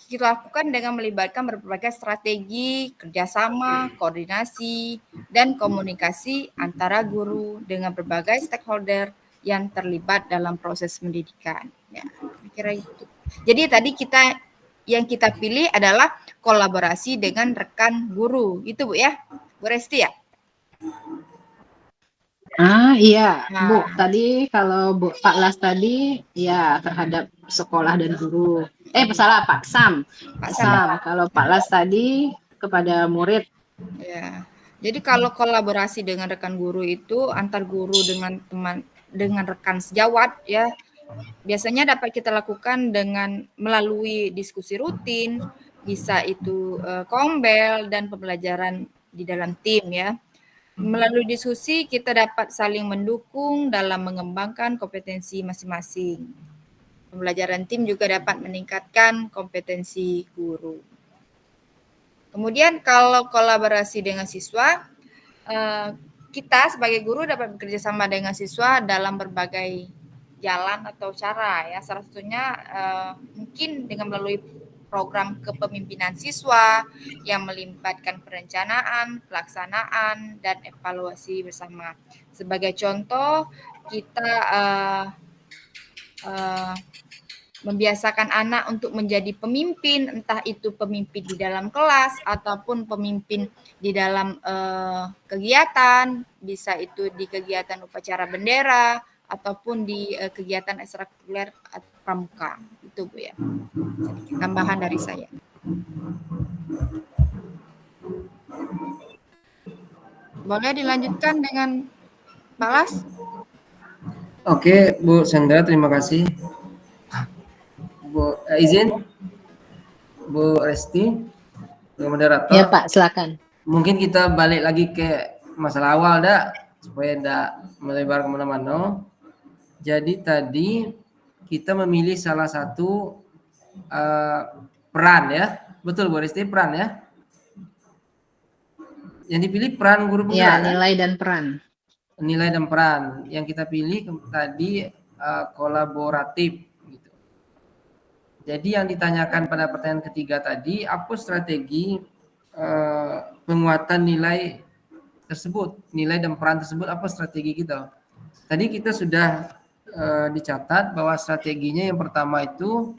kita lakukan dengan melibatkan berbagai strategi, kerjasama, koordinasi, dan komunikasi antara guru dengan berbagai stakeholder yang terlibat dalam proses pendidikan. Ya, kira itu. Jadi tadi yang kita pilih adalah kolaborasi dengan rekan guru, gitu Bu ya, Bu Resti ya? Iya, Nah. Bu. Tadi kalau Pak Las tadi ya terhadap sekolah dan guru. Salah Pak Sam. Pak Sam. Kalau Pak Las tadi kepada murid. Ya. Jadi kalau kolaborasi dengan rekan guru itu antar guru dengan rekan sejawat ya, biasanya dapat kita lakukan dengan melalui diskusi rutin, bisa itu kombel dan pembelajaran di dalam tim ya. Melalui diskusi kita dapat saling mendukung dalam mengembangkan kompetensi masing-masing. Pembelajaran tim juga dapat meningkatkan kompetensi guru. Kemudian kalau kolaborasi dengan siswa, kita sebagai guru dapat bekerja sama dengan siswa dalam berbagai jalan atau cara ya. Salah satunya mungkin dengan melalui program kepemimpinan siswa yang melibatkan perencanaan, pelaksanaan, dan evaluasi bersama. Sebagai contoh, kita membiasakan anak untuk menjadi pemimpin, entah itu pemimpin di dalam kelas ataupun pemimpin di dalam kegiatan, bisa itu di kegiatan upacara bendera ataupun di kegiatan ekstrakurikuler atau pramuka. Itu Bu ya. Tambahan dari saya. Boleh dilanjutkan dengan Pak Las? Oke, Bu Sandra, terima kasih. Bu, izin Bu Resti, Bu moderator. Ya Pak, silakan. Mungkin kita balik lagi ke masalah awal supaya tidak melebar kemana-mana. Jadi tadi kita memilih salah satu peran ya, betul Bu Resti, peran ya. Yang dipilih peran guru penggerak. Ya, nilai dan peran. Nilai dan peran. Yang kita pilih tadi kolaboratif. Jadi yang ditanyakan pada pertanyaan ketiga tadi, apa strategi penguatan nilai tersebut, nilai dan peran tersebut, apa strategi kita? Tadi kita sudah dicatat bahwa strateginya yang pertama itu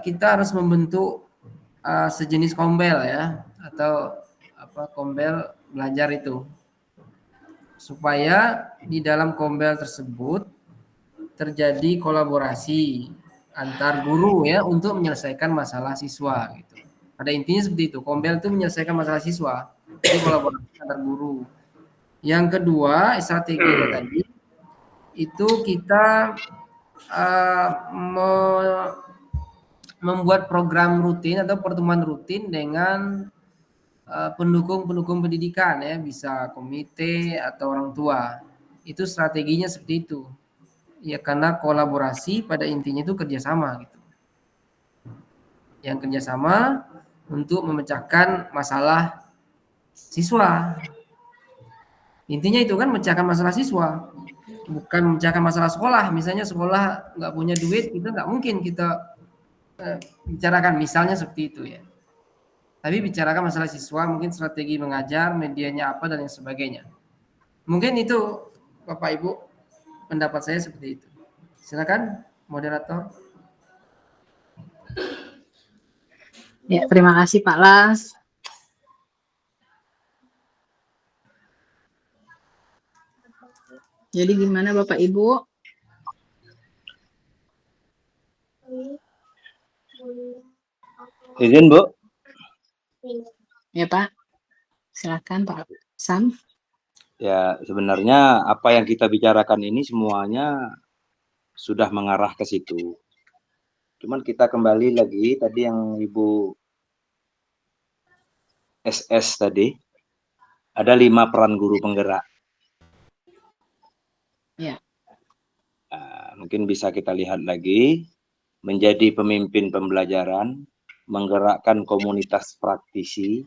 kita harus membentuk sejenis kombel ya, atau kombel belajar itu, supaya di dalam kombel tersebut terjadi kolaborasi antar guru ya untuk menyelesaikan masalah siswa gitu. Pada intinya seperti itu. Kombel itu menyelesaikan masalah siswa. Jadi kolaborasi antar guru. Yang kedua, strateginya tadi itu kita membuat program rutin atau pertemuan rutin dengan pendukung-pendukung pendidikan ya, bisa komite atau orang tua. Itu strateginya seperti itu. Ya karena kolaborasi pada intinya itu kerjasama gitu. Yang kerjasama untuk memecahkan masalah siswa. Intinya itu kan memecahkan masalah siswa, bukan memecahkan masalah sekolah. Misalnya sekolah nggak punya duit, kita nggak mungkin kita bicarakan misalnya seperti itu ya. Tapi bicarakan masalah siswa, mungkin strategi mengajar, medianya apa dan yang sebagainya. Mungkin itu Bapak Ibu, pendapat saya seperti itu. Silakan moderator. Ya, terima kasih Pak Las. Jadi gimana Bapak Ibu? Izin Bu. Ya Pak, silakan Pak Sam. Ya, sebenarnya apa yang kita bicarakan ini semuanya sudah mengarah ke situ. Cuman kita kembali lagi tadi yang Ibu SS tadi, ada 5 peran guru penggerak. Ya. mungkin bisa kita lihat lagi, menjadi pemimpin pembelajaran, menggerakkan komunitas praktisi,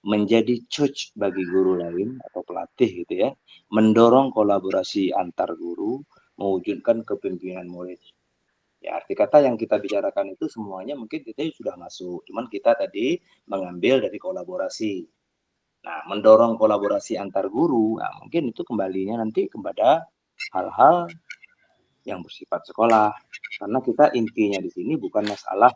menjadi coach bagi guru lain atau pelatih gitu ya, mendorong kolaborasi antar guru, mewujudkan kepemimpinan murid. Ya, arti kata yang kita bicarakan itu semuanya mungkin kita sudah masuk, cuman kita tadi mengambil dari kolaborasi. Nah, mendorong kolaborasi antar guru, nah, mungkin itu kembalinya nanti kepada hal-hal yang bersifat sekolah. Karena kita intinya di sini bukan masalah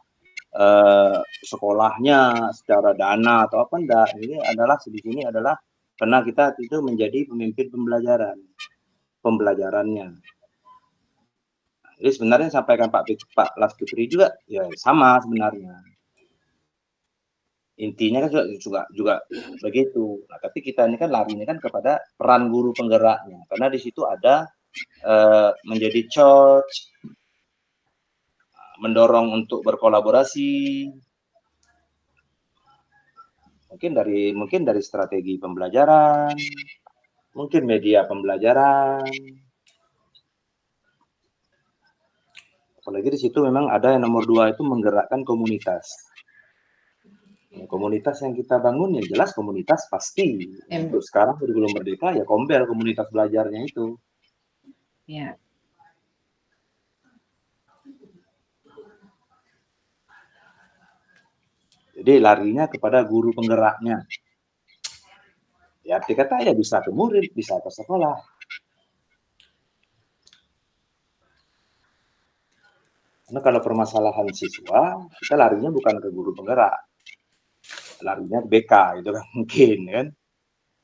sekolahnya secara dana atau apa enggak. Ini adalah di sini adalah karena kita itu menjadi pemimpin pembelajarannya. Jadi sebenarnya sampaikan Pak Las Fitri juga ya sama sebenarnya. Intinya kan juga begitu. Nah, tapi kita ini kan larinya kan kepada peran guru penggeraknya, karena di situ ada menjadi coach, mendorong untuk berkolaborasi, mungkin dari strategi pembelajaran, mungkin media pembelajaran. Apalagi di situ memang ada yang nomor 2 itu menggerakkan komunitas. Komunitas yang kita bangun ya jelas komunitas pasti. Untuk sekarang kurikulum merdeka ya Kombel komunitas belajarnya itu. Ya. Jadi larinya kepada guru penggeraknya. Ya arti kata ya bisa ke murid, bisa ke sekolah. Karena kalau permasalahan siswa, kita larinya bukan ke guru penggerak. Larinya BK itu kan mungkin kan,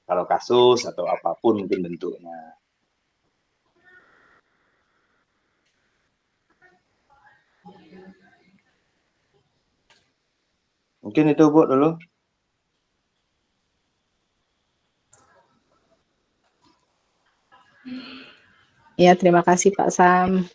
kalau kasus atau apapun mungkin bentuknya. Mungkin itu Bu dulu. Ya, terima kasih Pak Sam.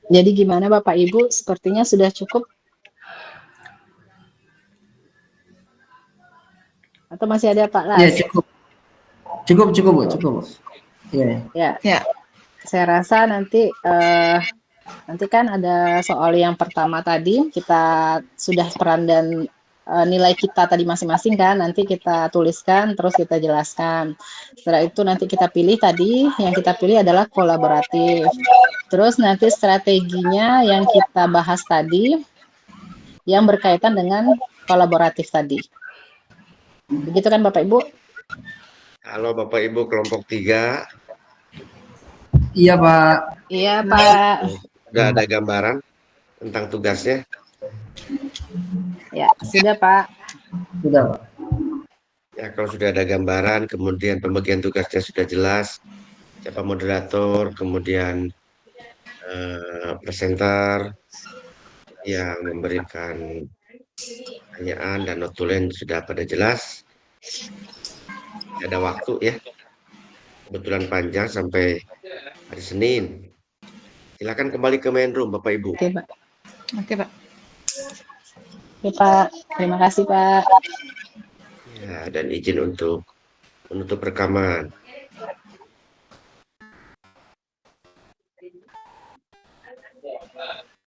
Jadi gimana Bapak Ibu? Sepertinya sudah cukup. Atau masih ada Pak Las? Ya cukup. Cukup Bu, cukup Bu. Ya. Ya. Saya rasa nanti kan ada soal yang pertama tadi, kita sudah peran dan nilai kita tadi masing-masing kan, nanti kita tuliskan, terus kita jelaskan. Setelah itu nanti kita pilih tadi, yang kita pilih adalah kolaboratif. Terus nanti strateginya yang kita bahas tadi, yang berkaitan dengan kolaboratif tadi. Begitu kan Bapak Ibu? Halo Bapak Ibu kelompok 3. Iya Pak. Iya Pak. Sudah ada gambaran tentang tugasnya? Ya, sudah Pak. Sudah Pak. Ya, kalau sudah ada gambaran, kemudian pembagian tugasnya sudah jelas, siapa moderator, kemudian presenter yang memberikan pertanyaan dan notulen sudah pada jelas. Ada waktu ya, kebetulan panjang sampai hari Senin. Silakan kembali ke main room Bapak Ibu. Oke Pak. Oke Pak. Oke Pak, terima kasih Pak. Ya, dan izin untuk menutup rekaman.